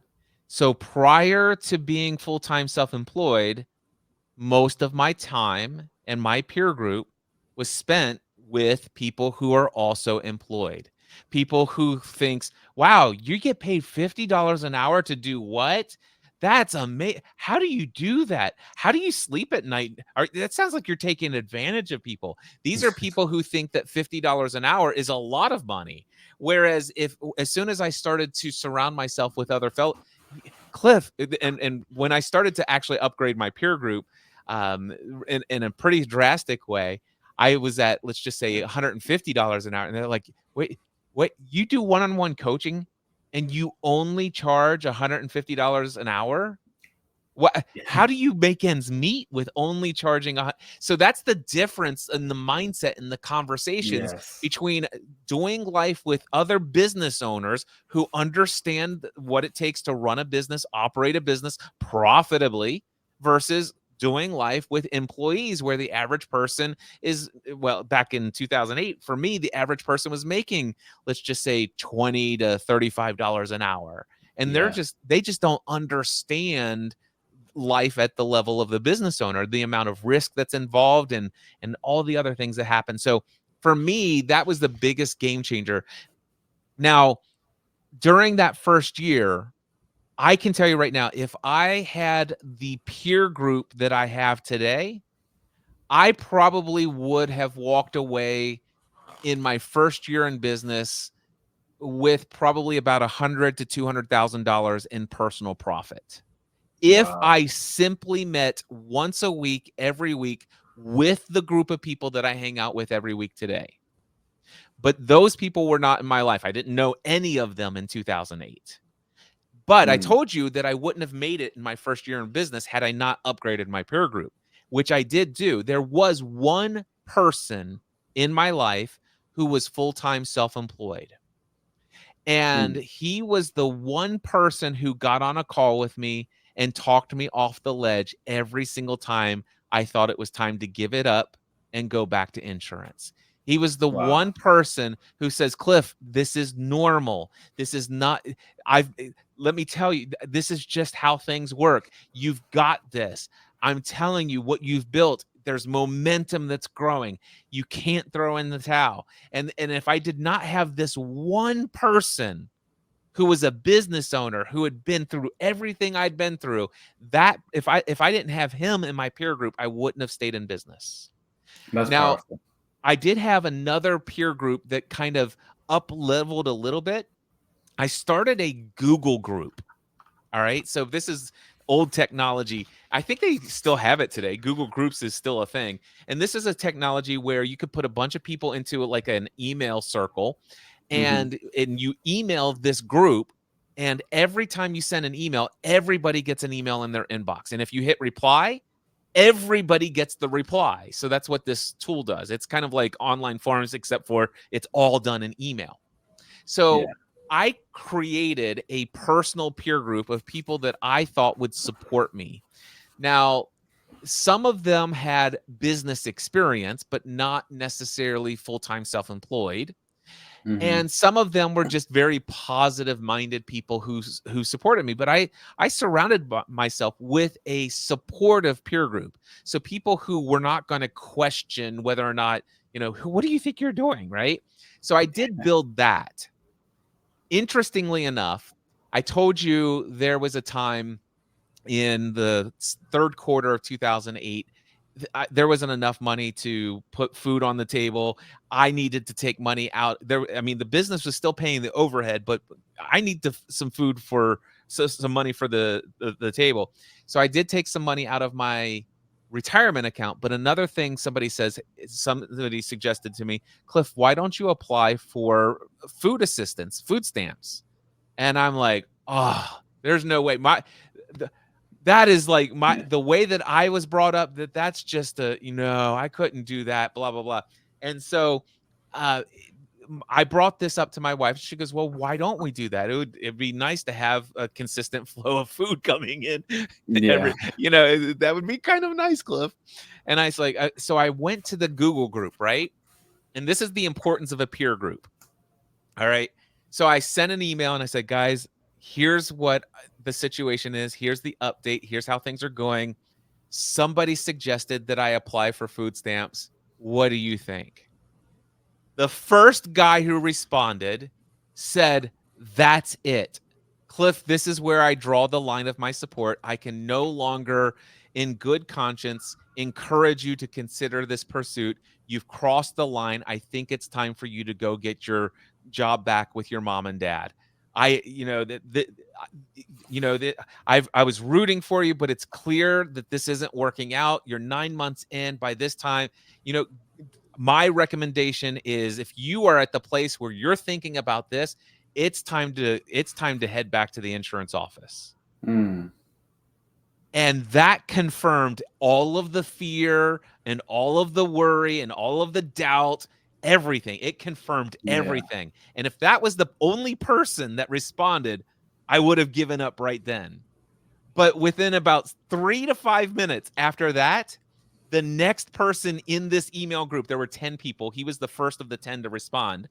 So prior to being full-time self-employed, most of my time and my peer group was spent with people who are also employed. People who thinks, "Wow, you get paid $50 an hour to do what? That's amazing. How do you do that? How do you sleep at night?" That sounds like you're taking advantage of people. These are people who think that $50 an hour is a lot of money. Whereas if as soon as I started to surround myself with other fellow Cliff, and when I started to actually upgrade my peer group, um, in a pretty drastic way, I was at, let's just say, $150 an hour. And they're like, wait, you do one-on-one coaching and you only charge $150 an hour? What, how do you make ends meet with only charging so that's the difference in the mindset and the conversations
Yes.
between doing life with other business owners who understand what it takes to run a business, operate a business profitably, versus doing life with employees where the average person is, well, back in 2008, for me, the average person was making, let's just say, $20 to $35 an hour. And
Yeah.
they just don't understand life at the level of the business owner, the amount of risk that's involved, and all the other things that happen. So for me, that was the biggest game changer. Now, during that first year, I can tell you right now, if I had the peer group that I have today, I probably would have walked away in my first year in business with probably about $100 to $200,000 in personal profit. If
Wow.
I simply met once a week, every week, with the group of people that I hang out with every week today. But those people were not in my life. I didn't know any of them in 2008. But I
Mm.
told you that I wouldn't have made it in my first year in business had I not upgraded my peer group, which I did do. There was one person in my life who was full-time self-employed. And
Mm.
he was the one person who got on a call with me and talked me off the ledge every single time I thought it was time to give it up and go back to insurance. He was the
Wow.
one person who says, "Cliff, this is normal. This is not, I've, let me tell you, this is just how things work. You've got this. I'm telling you what you've built. There's momentum that's growing. You can't throw in the towel." And if I did not have this one person who was a business owner who had been through everything I'd been through, that if I didn't have him in my peer group, I wouldn't have stayed in business.
That's
Now,
powerful.
I did have another peer group that kind of up leveled a little bit. I started a Google group. All right. So this is old technology. I think they still have it today. Google Groups is still a thing. And this is a technology where you could put a bunch of people into like an email circle,
Hmm.
and you email this group, and every time you send an email, everybody gets an email in their inbox. And if you hit reply, everybody gets the reply. So that's what this tool does. It's kind of like online forums, except for it's all done in email.
Yeah.
So I created a personal peer group of people that I thought would support me. Now, some of them had business experience, but not necessarily full-time self-employed.
Hmm.
And some of them were just very positive-minded people who supported me. But I surrounded myself with a supportive peer group. So people who were not going to question whether or not, what do you think you're doing, right? So I did build that. Interestingly enough, I told you there was a time in the third quarter of 2008. There wasn't enough money to put food on the table. I needed to take money out there. I mean, the business was still paying the overhead, but I need some food some money for the table. So I did take some money out of my retirement account. But another thing somebody suggested to me, "Cliff, why don't you apply for food assistance, food stamps?" And I'm like, "Oh, there's no way." That is like the way that I was brought up, that's just I couldn't do that, blah blah blah. And so uh I brought this up to my wife. She goes, well, why don't we do that? It'd be nice to have a consistent flow of food coming in
Yeah.
that would be kind of nice, Cliff. And I was like, so I went to the Google group, right? And this is the importance of a peer group. All right. So I sent an email and I said, guys, here's what the situation is. Here's the update. Here's how things are going. Somebody suggested that I apply for food stamps. What do you think? The first guy who responded said, that's it. Cliff, this is where I draw the line of my support. I can no longer, in good conscience, encourage you to consider this pursuit. You've crossed the line. I think it's time for you to go get your job back with your mom and dad. I was rooting for you, but it's clear that this isn't working out. You're 9 months in. By this time, my recommendation is, if you are at the place where you're thinking about this, it's time to head back to the insurance office.
Mm.
And that confirmed all of the fear and all of the worry and all of the doubt, everything. It confirmed everything. And if that was the only person that responded, I would have given up right then. But within about 3 to 5 minutes after that, the next person in this email group, there were 10 people. He was the first of the 10 to respond.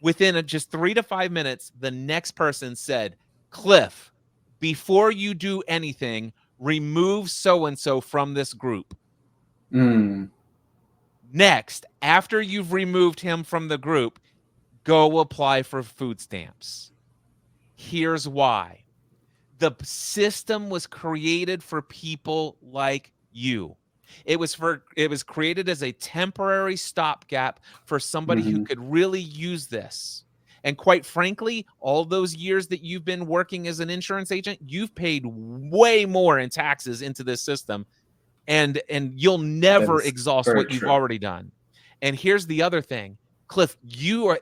Within just 3 to 5 minutes, the next person said, Cliff, before you do anything, remove so-and-so from this group.
Mm.
Next, after you've removed him from the group, go apply for food stamps. Here's why. The system was created for people like you. It was created as a temporary stopgap for somebody who could really use this. And quite frankly, all those years that you've been working as an insurance agent, you've paid way more in taxes into this system, and you'll never exhaust what you've already done. And here's the other thing, Cliff,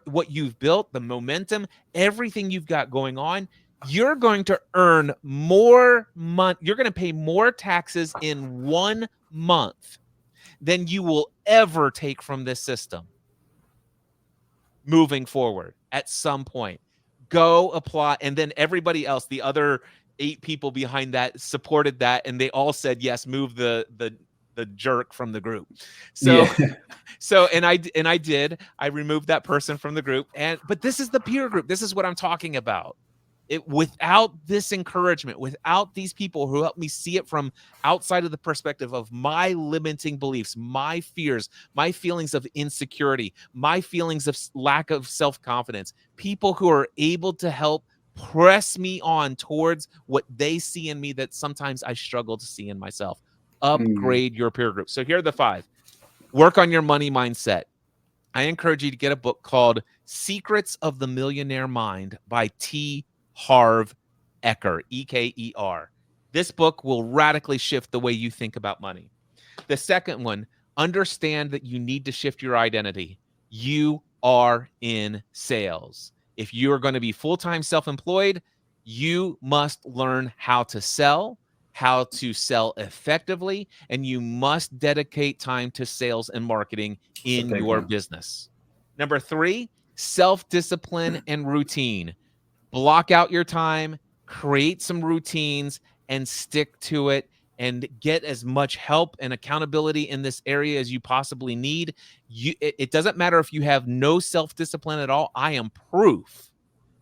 what you've built, the momentum, everything you've got going on, you're going to earn more money. You're going to pay more taxes in 1 month than you will ever take from this system moving forward at some point. Go apply. And then everybody else, the other 8 people behind that, supported that. And they all said, yes, move the jerk from the group. So, and I did. I removed that person from the group. But this is the peer group. This is what I'm talking about. Without this encouragement, without these people who help me see it from outside of the perspective of my limiting beliefs, my fears, my feelings of insecurity, my feelings of lack of self-confidence, people who are able to help press me on towards what they see in me that sometimes I struggle to see in myself. Upgrade your peer group. So here are the 5. Work on your money mindset. I encourage you to get a book called Secrets of the Millionaire Mind by T. Harv Eker, E-K-E-R. This book will radically shift the way you think about money. The second one, understand that you need to shift your identity. You are in sales. If you are going to be full-time self-employed, you must learn how to sell effectively, and you must dedicate time to sales and marketing in your business. Number 3, self-discipline and routine. Block out your time, create some routines, and stick to it, and get as much help and accountability in this area as you possibly need. It doesn't matter if you have no self-discipline at all. I am proof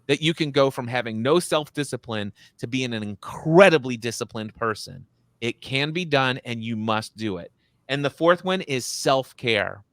that you can go from having no self-discipline to being an incredibly disciplined person. It can be done, and you must do it. And the 4th one is self-care.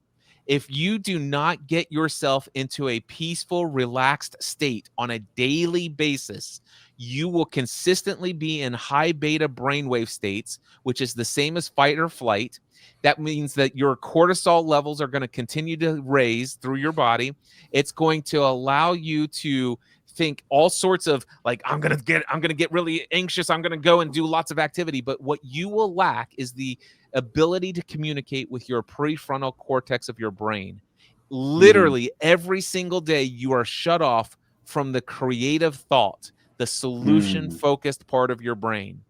If you do not get yourself into a peaceful, relaxed state on a daily basis, you will consistently be in high beta brainwave states, which is the same as fight or flight. That means that your cortisol levels are going to continue to raise through your body. It's going to allow you to think all sorts of like, I'm going to get really anxious. I'm going to go and do lots of activity. But what you will lack is the ability to communicate with your prefrontal cortex of your brain. Literally every single day you are shut off from the creative thought, the solution focused part of your brain.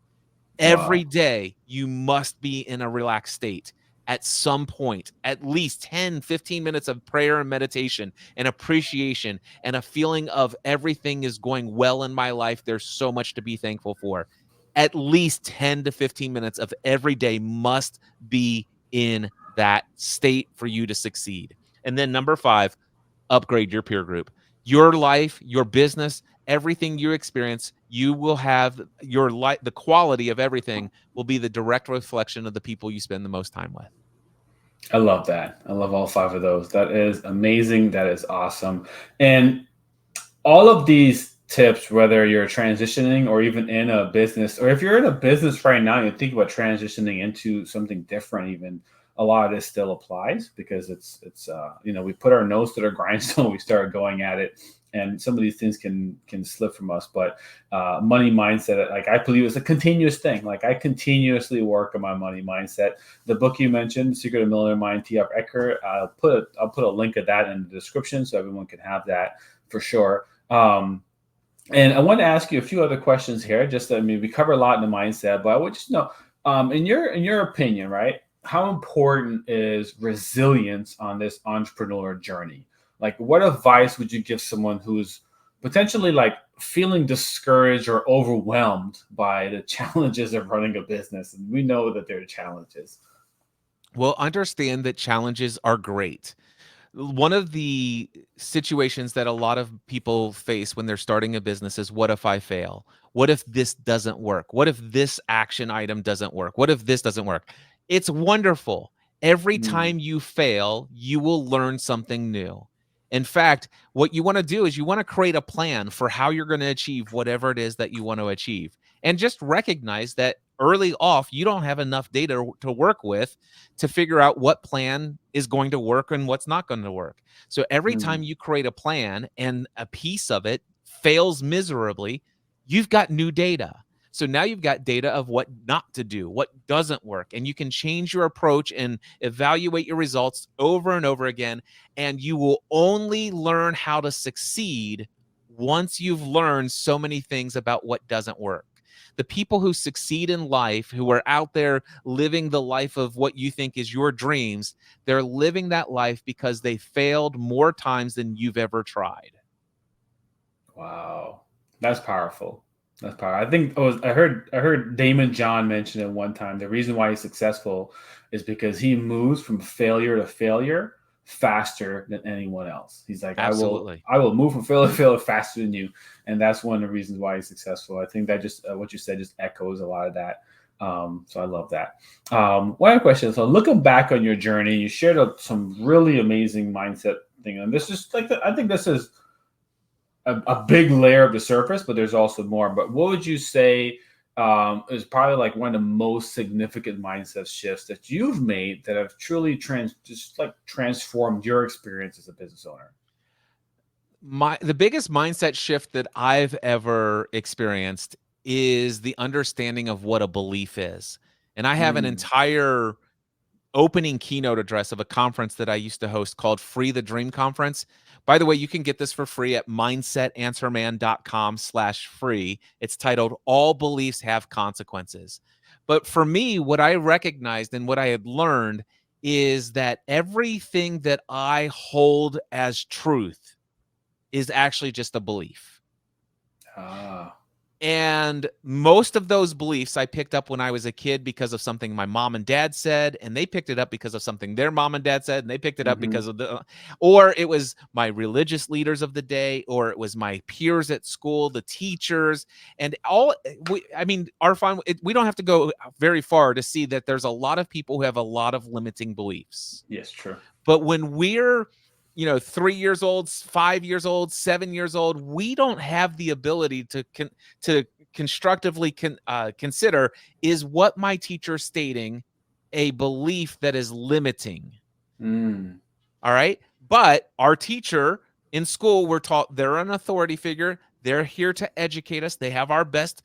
Every day you must be in a relaxed state. at some point, at least 10, 15 minutes of prayer and meditation and appreciation and a feeling of everything is going well in my life. There's so much to be thankful for. At least 10 to 15 minutes of every day must be in that state for you to succeed. And then number 5, upgrade your peer group. Your life, your business, everything you experience, you will have your life, the quality of everything will be the direct reflection of the people you spend the most time with.
I love that. I love all 5 of those. That is amazing. That is awesome. And all of these tips, whether you're transitioning or even in a business, or if you're in a business right now, you think about transitioning into something different, even a lot of this still applies because it's we put our nose to the grindstone, we start going at it, and some of these things can slip from us. But money mindset, like I believe, is a continuous thing. Like I continuously work on my money mindset. The book you mentioned, Secret of Millionaire Mind, T. F. Ecker, I'll put a link of that in the description so everyone can have that for sure. And I want to ask you a few other questions here. Just, I mean, we cover a lot in the mindset, but I would just know, in your opinion, right? How important is resilience on this entrepreneur journey? Like, what advice would you give someone who's potentially like feeling discouraged or overwhelmed by the challenges of running a business? And we know that there are challenges.
Well, understand that challenges are great. One of the situations that a lot of people face when they're starting a business is, what if I fail? What if this doesn't work? What if this action item doesn't work? What if this doesn't work? It's wonderful. Every
Mm,
time you fail, you will learn something new. In fact, what you want to do is you want to create a plan for how you're going to achieve whatever it is that you want to achieve. And just recognize that early off, you don't have enough data to work with to figure out what plan is going to work and what's not going to work. So every time
mm,
you create a plan and a piece of it fails miserably, you've got new data. So now you've got data of what not to do, what doesn't work, and you can change your approach and evaluate your results over and over again. And you will only learn how to succeed once you've learned so many things about what doesn't work. The people who succeed in life, who are out there living the life of what you think is your dreams, they're living that life because they failed more times than you've ever tried.
wow, that's powerful. That's powerful. I think I heard Damon John mention it one time. The reason why he's successful is because he moves from failure to failure faster than anyone else. He's like,
Absolutely.
I will move from failure to failure faster than you, and that's one of the reasons why he's successful. I think that just what you said just echoes a lot of that. So I love that. One other question. So looking back on your journey, you shared some really amazing mindset thing, and this is like I think this is a big layer of the surface, but there's also more. But what would you say is probably like one of the most significant mindset shifts that you've made that have truly just like transformed your experience as a business owner?
The biggest mindset shift that I've ever experienced is the understanding of what a belief is. And I have an
Mm,
entire opening keynote address of a conference that I used to host called Free the Dream Conference. By the way, you can get this for free at mindsetanswerman.com/free. It's titled All Beliefs Have Consequences. But for me, what I recognized and what I had learned is that everything that I hold as truth is actually just a belief.
ah,
And most of those beliefs I picked up when I was a kid because of something my mom and dad said, and they picked it up because of something their mom and dad said, and they picked it up
mm-hmm,
because of or it was my religious leaders of the day, or it was my peers at school, the teachers, and I mean, Arfan, we don't have to go very far to see that there's a lot of people who have a lot of limiting beliefs.
yes, true.
But when we're 3 years old, 5 years old, 7 years old, we don't have the ability to constructively consider, is what my teacher stating a belief that is limiting?
Mm,
All right. But our teacher in school, we're taught they're an authority figure. They're here to educate us. They have our best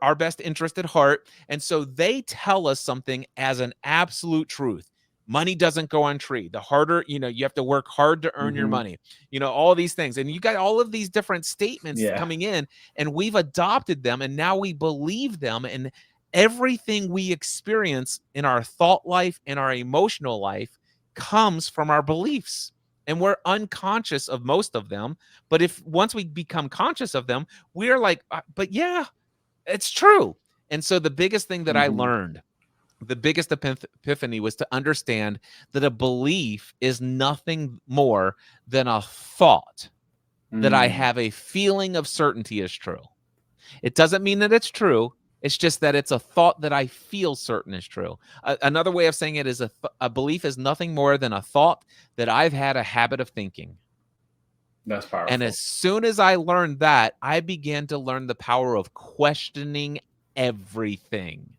our best interest at heart. And so they tell us something as an absolute truth. Money doesn't go on tree. The harder, you have to work hard to earn your
mm-hmm,
money. All these things. And you got all of these different statements
yeah.
coming in, and we've adopted them, and now we believe them. And Everything we experience in our thought life and our emotional life comes from our beliefs. And we're unconscious of most of them. But if once we become conscious of them, we're like, but yeah, it's true. And so the biggest thing that I
Mhm.
learned, the biggest epiphany was to understand that a belief is nothing more than a thought that I
Mm.
have a feeling of certainty is true. It doesn't mean that it's true. It's just that it's a thought that I feel certain is true. Another way of saying it is a belief is nothing more than a thought that I've had a habit of thinking.
That's
And as
powerful.
soon as I learned that, I began to learn the power of questioning everything.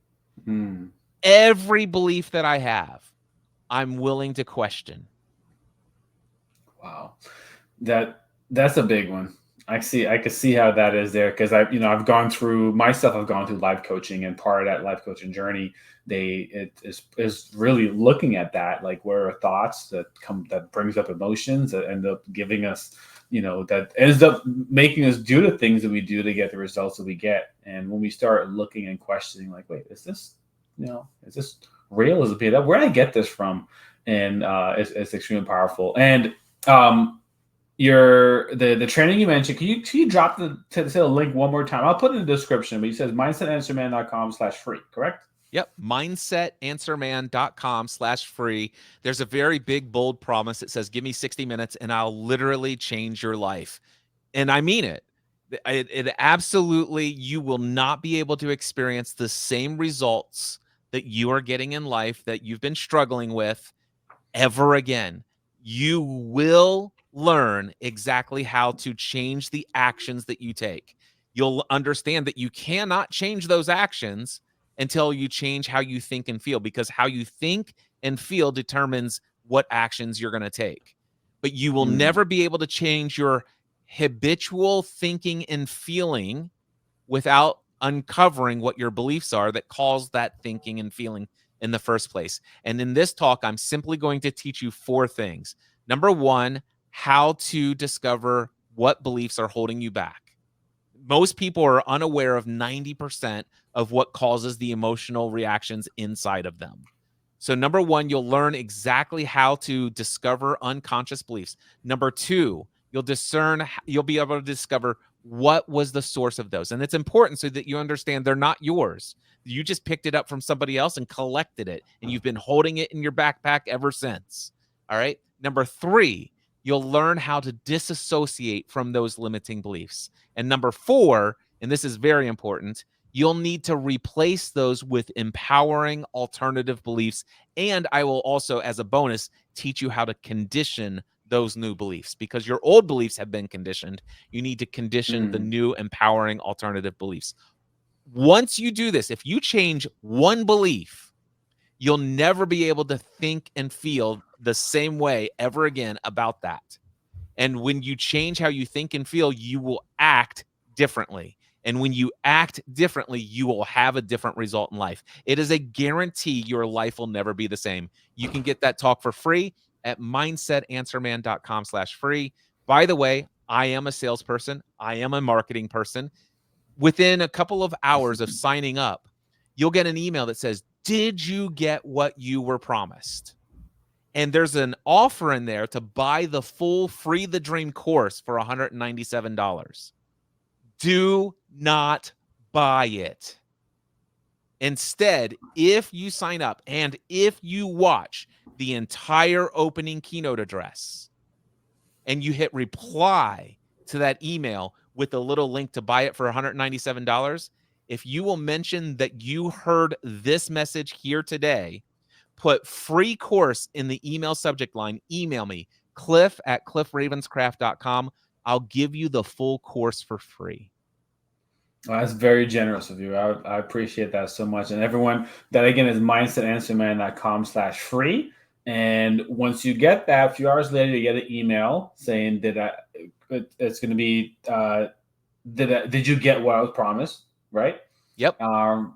Mm.
Every belief that I have, I'm willing to question.
Wow. That's a big one. I could see how that is there because I've gone through myself. I've gone through life coaching, and part of that life coaching journey, it is really looking at that, like where are thoughts that brings up emotions that end up giving us, that ends up making us do the things that we do to get the results that we get. And when we start looking and questioning, like, wait, is this real? Is it made up? Where did I get this from? And it's extremely powerful. And um, the training you mentioned, can you drop the link one more time? I'll put it in the description, but he says mindsetanswerman.com/free, correct?
Yep. Mindsetanswerman.com/free. There's a very big, bold promise that says, give me 60 minutes and I'll literally change your life. And I mean it. It absolutely, you will not be able to experience the same results that you are getting in life that you've been struggling with ever again. You will learn exactly how to change the actions that you take. You'll understand that you cannot change those actions until you change how you think and feel, because how you think and feel determines what actions you're going to take. But you will
Mm,
never be able to change your habitual thinking and feeling without uncovering what your beliefs are that cause that thinking and feeling in the first place. And in this talk, I'm simply going to teach you 4 things. Number 1, how to discover what beliefs are holding you back. Most people are unaware of 90% of what causes the emotional reactions inside of them. So, number 1, you'll learn exactly how to discover unconscious beliefs. Number 2, you'll be able to discover what was the source of those. And it's important so that you understand they're not yours. You just picked it up from somebody else and collected it, and you've been holding it in your backpack ever since. All right. Number 3, you'll learn how to disassociate from those limiting beliefs. And number 4, and this is very important, you'll need to replace those with empowering alternative beliefs. And I will also, as a bonus, teach you how to condition those new beliefs, because your old beliefs have been conditioned. You need to condition the
mm,
new empowering alternative beliefs. Once you do this, if you change one belief, you'll never be able to think and feel the same way ever again about that. And when you change how you think and feel, you will act differently. And when you act differently, you will have a different result in life. It is a guarantee your life will never be the same. You can get that talk for free at mindsetanswerman.com/free. By the way, I am a salesperson. I am a marketing person. Within a couple of hours of signing up, you'll get an email that says, did you get what you were promised? And there's an offer in there to buy the full Free the Dream course for $197. Do not buy it. Instead, if you sign up and if you watch the entire opening keynote address and you hit reply to that email with a little link to buy it for $197, if you will mention that you heard this message here today, put free course in the email subject line, email me, cliff@cliffravenscraft.com. I'll give you the full course for free.
well, that's very generous of you. I appreciate that so much. And everyone, that again is mindsetanswerman.com/free. And once you get that, a few hours later, you get an email saying it's going to be, did you get what I was promised? Right.
Yep.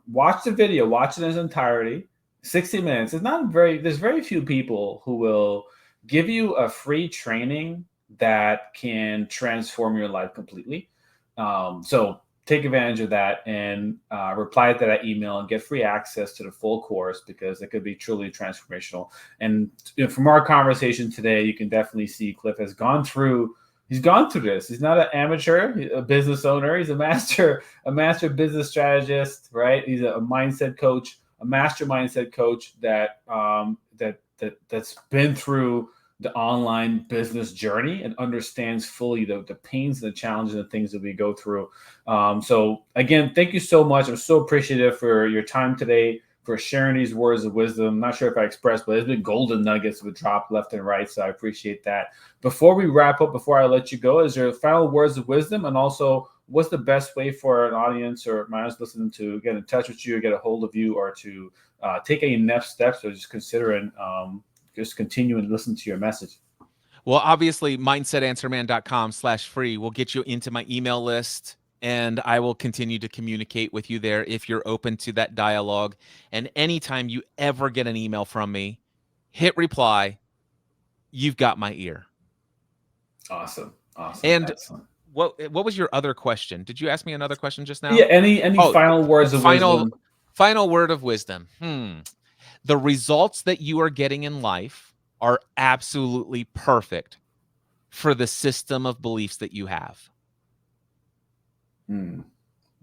Watch the video, watch it in its entirety. 60 minutes. There's very few people who will give you a free training that can transform your life completely. So take advantage of that and reply to that email and get free access to the full course, because it could be truly transformational. And from our conversation today, you can definitely see Cliff has gone through. He's gone through this. He's not an amateur, a business owner. He's a master business strategist, right? He's a mindset coach, a master mindset coach that's been through the online business journey and understands fully the pains and the challenges and the things that we go through. So again, thank you so much. I'm so appreciative for your time today, for sharing these words of wisdom. I'm not sure if I expressed, but there's been golden nuggets that would drop left and right. So I appreciate that. Before we wrap up, before I let you go, is there final words of wisdom? And also, what's the best way for an audience or my audience listening to get in touch with you, or get a hold of you, or to take any next steps, or just considering just continue and listen to your message?
Well, obviously, mindsetanswerman.com/free will get you into my email list, and I will continue to communicate with you there if you're open to that dialogue. And anytime you ever get an email from me, hit reply. You've got my ear.
Awesome.
And
excellent.
What was your other question? Did you ask me another question just now?
Yeah. Any final words of wisdom?
Final word of wisdom. The results that you are getting in life are absolutely perfect for the system of beliefs that you have.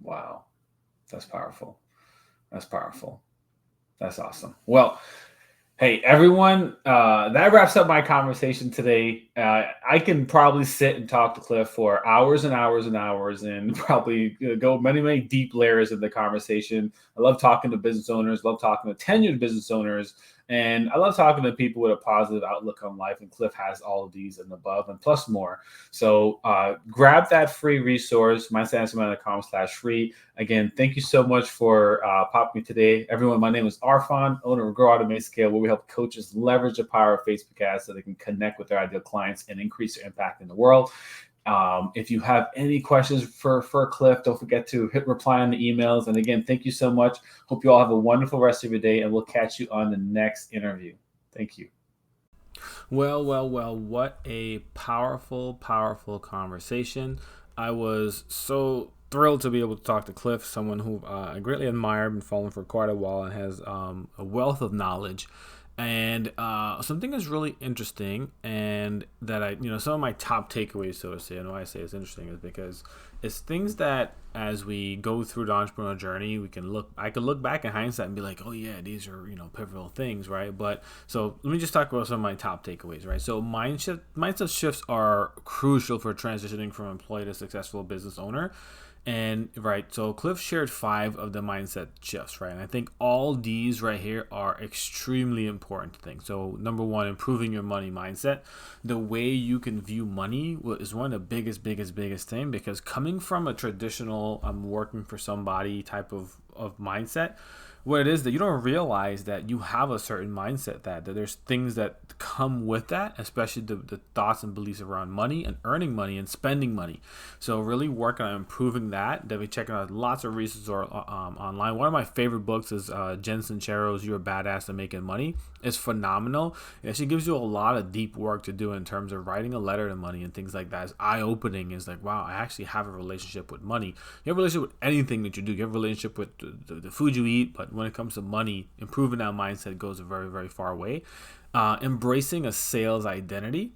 Wow. That's powerful. That's awesome. Well, hey, everyone, that wraps up my conversation today. I can probably sit and talk to Cliff for hours and hours and hours, and probably go many, many deep layers of the conversation. I love talking to business owners, love talking to tenured business owners, and I love talking to people with a positive outlook on life. And Cliff has all of these and above and plus more. So grab that free resource, mindsetandinstrument.com/free. Again, thank you so much for popping me today. Everyone, my name is Arfan, owner of Grow Automate Scale, where we help coaches leverage the power of Facebook ads so they can connect with their ideal clients and increase their impact in the world. If you have any questions for Cliff, don't forget to hit reply on the emails. And again, thank you so much. Hope you all have a wonderful rest of your day, and we'll catch you on the next interview. Thank you.
Well, what a powerful conversation. I was so thrilled to be able to talk to Cliff, someone who I greatly admire, been following for quite a while, and has a wealth of knowledge. And something that's really interesting, and that some of my top takeaways, so to say, and why I say it's interesting is because it's things that as we go through the entrepreneurial journey, I could look back in hindsight and be like, oh yeah, these are, pivotal things, right? But so let me just talk about some of my top takeaways, right? So mindset shifts are crucial for transitioning from employee to successful business owner. And right, so Cliff shared 5 of the mindset shifts, right? And I think all these right here are extremely important things. So number 1, improving your money mindset. The way you can view money is one of the biggest thing, because coming from a traditional I'm working for somebody type of mindset, what it is that you don't realize that you have a certain mindset, that there's things that come with that, especially the thoughts and beliefs around money and earning money and spending money. So really working on improving that. Definitely checking out lots of resources online. One of my favorite books is Jen Sincero's You're a Badass at Making Money. It's phenomenal. It actually gives you a lot of deep work to do in terms of writing a letter to money and things like that. It's eye-opening. It's like, wow, I actually have a relationship with money. You have a relationship with anything that you do. You have a relationship with the food you eat, but when it comes to money, improving that mindset goes a very, very far way. Embracing a sales identity.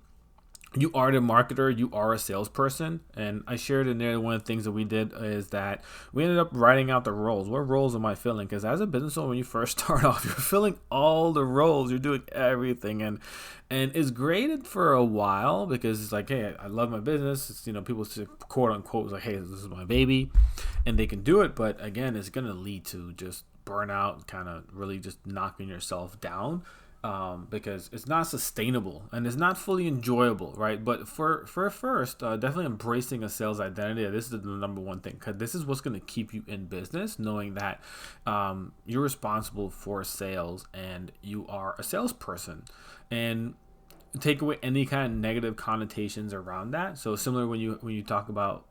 You are the marketer, you are a salesperson. And I shared in there, one of the things that we did is that we ended up writing out the roles. What roles am I filling? Because as a business owner, when you first start off, you're filling all the roles, you're doing everything. And it's great for a while, because it's like, hey, I love my business. It's, people say, quote unquote, it's like, hey, this is my baby, and they can do it. But again, it's going to lead to just burnout, kind of really just knocking yourself down. Because it's not sustainable and it's not fully enjoyable, right? But for first, definitely embracing a sales identity. This is the number one thing, because this is what's going to keep you in business, knowing that you're responsible for sales and you are a salesperson, and take away any kind of negative connotations around that. So similar when you talk about,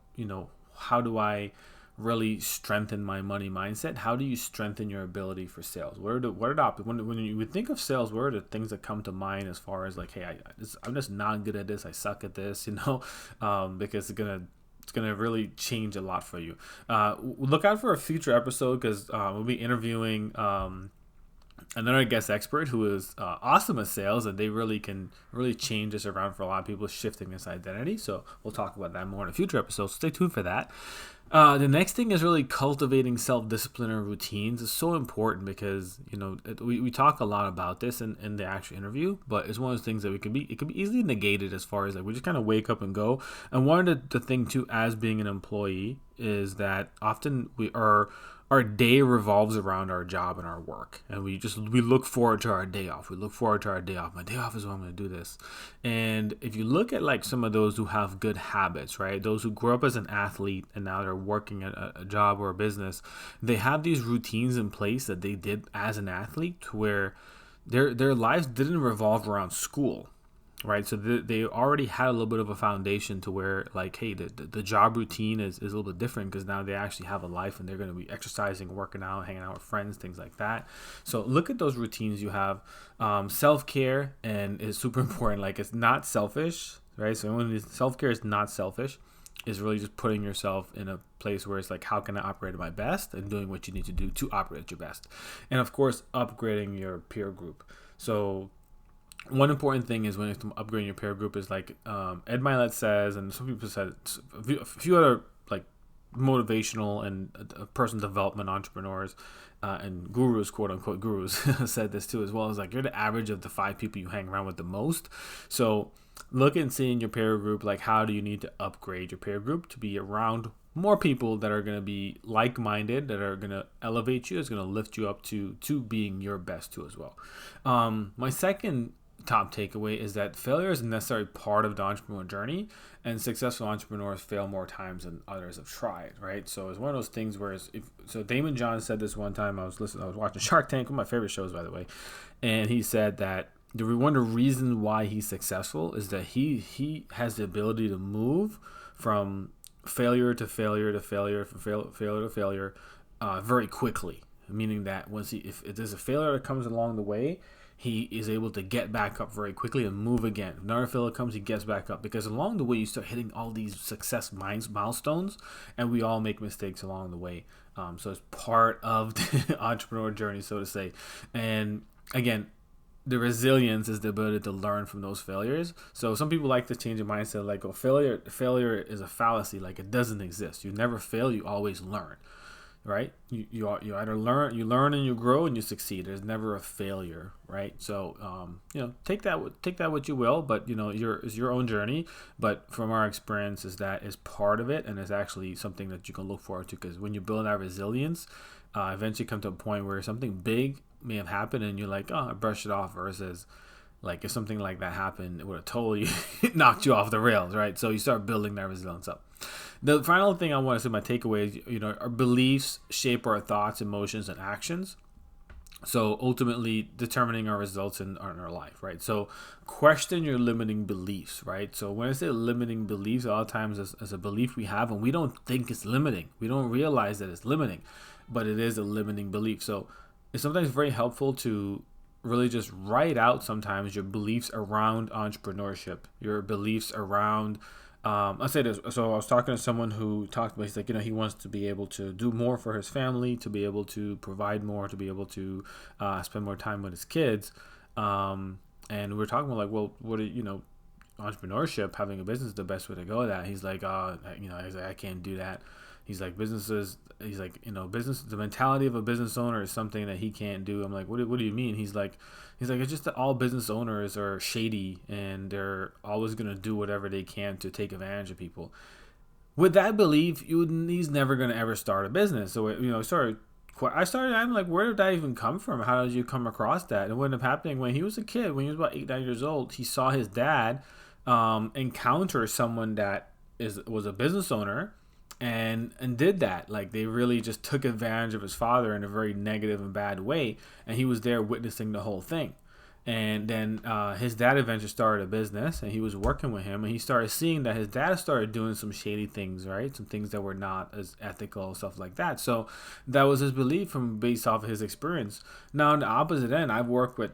how do I really strengthen my money mindset? How do you strengthen your ability for sales? When you would think of sales, what are the things that come to mind as far as like, hey, I'm just not good at this, I suck at this, because it's gonna It's going to really change a lot for you. Look out for a future episode because we'll be interviewing another guest expert who is awesome at sales, and they really can really change this around for a lot of people, shifting this identity. So we'll talk about that more in a future episode. So stay tuned for that. The next thing is really cultivating self-discipline and routines. It's so important because, you know, we talk a lot about this in the actual interview, but it's one of those things that it can be easily negated as far as like we just kind of wake up and go. And one of the thing too, as being an employee, is that often our day revolves around our job and our work, and we look forward to our day off. My day off is when I'm going to do this. And if you look at like some of those who have good habits, right? Those who grew up as an athlete and now they're working at a job or a business, they have these routines in place that they did as an athlete where their lives didn't revolve around school. Right, so they already had a little bit of a foundation to where, like, hey, the job routine is a little bit different because now they actually have a life and they're going to be exercising, working out, hanging out with friends, things like that. So look at those routines you have. Self-care and is super important. Like, it's not selfish, right? So when self-care is not selfish, is really just putting yourself in a place where it's like, how can I operate at my best, and doing what you need to do to operate at your best. And of course, upgrading your peer group. So one important thing is when it's upgrading your peer group is like Ed Milet says, and some people said a few other like motivational and personal development entrepreneurs and gurus, quote unquote gurus, said this too as well. As like you're the average of the 5 people you hang around with the most. So look and see in your peer group, like how do you need to upgrade your peer group to be around more people that are going to be like-minded, that are going to elevate you, is going to lift you up to being your best too as well. My second top takeaway is that failure is a necessary part of the entrepreneur journey, and successful entrepreneurs fail more times than others have tried, right? So it's one of those things where so Damon John said this one time. I was watching Shark Tank, one of my favorite shows, by the way, and he said that one of the reasons why he's successful is that he has the ability to move from failure to failure to failure, from failure to failure very quickly, meaning that if there's a failure that comes along the way, he is able to get back up very quickly and move again. If another failure comes, he gets back up, because along the way you start hitting all these success milestones, and we all make mistakes along the way. So it's part of the entrepreneur journey, so to say. And again, the resilience is the ability to learn from those failures. So some people like to change their mindset, like, oh, failure is a fallacy, like it doesn't exist. You never fail, you always learn. Right? You either learn and you grow and you succeed. There's never a failure, right? So take that what you will, but it's your own journey. But from our experience, that is part of it, and it's actually something that you can look forward to, because when you build that resilience, eventually come to a point where something big may have happened and you're like, oh, I brushed it off, versus like if something like that happened, it would have totally knocked you off the rails, right? So you start building that resilience up. The final thing I want to say, my takeaway is, our beliefs shape our thoughts, emotions, and actions. So ultimately determining our results in our life, right? So question your limiting beliefs, right? So when I say limiting beliefs, a lot of times as a belief we have and we don't think it's limiting. We don't realize that it's limiting, but it is a limiting belief. So it's sometimes very helpful to really just write out sometimes your beliefs around entrepreneurship, your beliefs around I'll say this. So I was talking to someone who talked about, he's like, he wants to be able to do more for his family, to be able to provide more, to be able to spend more time with his kids. And we're talking about like, well, what entrepreneurship, having a business is the best way to go with that. He's like, he's like, I can't do that. He's like, business, the mentality of a business owner is something that he can't do. I'm like, what do you mean? He's like, it's just that all business owners are shady and they're always going to do whatever they can to take advantage of people. With that belief, he's never going to ever start a business. So, I'm like, where did that even come from? How did you come across that? And what ended up happening when he was a kid, when he was about 8-9 years old, he saw his dad encounter someone that was a business owner and did that. Like, they really just took advantage of his father in a very negative and bad way, and he was there witnessing the whole thing. And then his dad eventually started a business, and he was working with him, and he started seeing that his dad started doing some shady things, right? Some things that were not as ethical, stuff like that. So that was his belief based off of his experience. Now, on the opposite end, I've worked with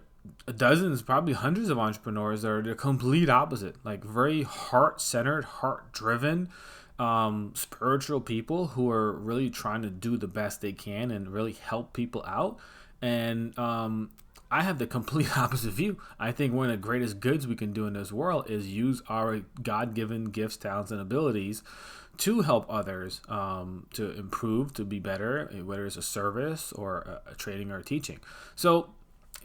dozens, probably hundreds of entrepreneurs that are the complete opposite, like very heart-centered, heart-driven, spiritual people who are really trying to do the best they can and really help people out. And I have the complete opposite view. I think one of the greatest goods we can do in this world is use our God-given gifts, talents, and abilities to help others to improve, to be better, whether it's a service or a training or a teaching. So,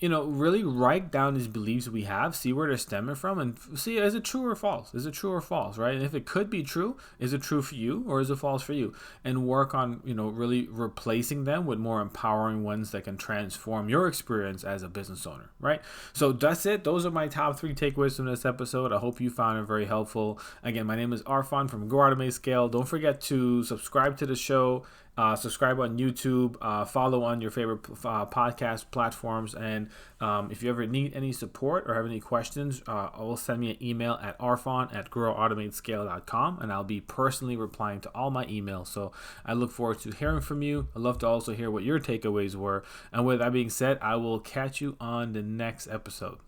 really write down these beliefs we have, see where they're stemming from, and see, is it true or false? Is it true or false, right? And if it could be true, is it true for you or is it false for you? And work on, really replacing them with more empowering ones that can transform your experience as a business owner, right? So that's it. Those are my top 3 takeaways from this episode. I hope you found it very helpful. Again, my name is Arfan from Grow, Automate, Scale. Don't forget to subscribe to the show. Subscribe on YouTube, follow on your favorite podcast platforms, and if you ever need any support or have any questions, send me an email at arfan@growautomatescale.com, and I'll be personally replying to all my emails. So I look forward to hearing from you. I'd love to also hear what your takeaways were. And with that being said, I will catch you on the next episode.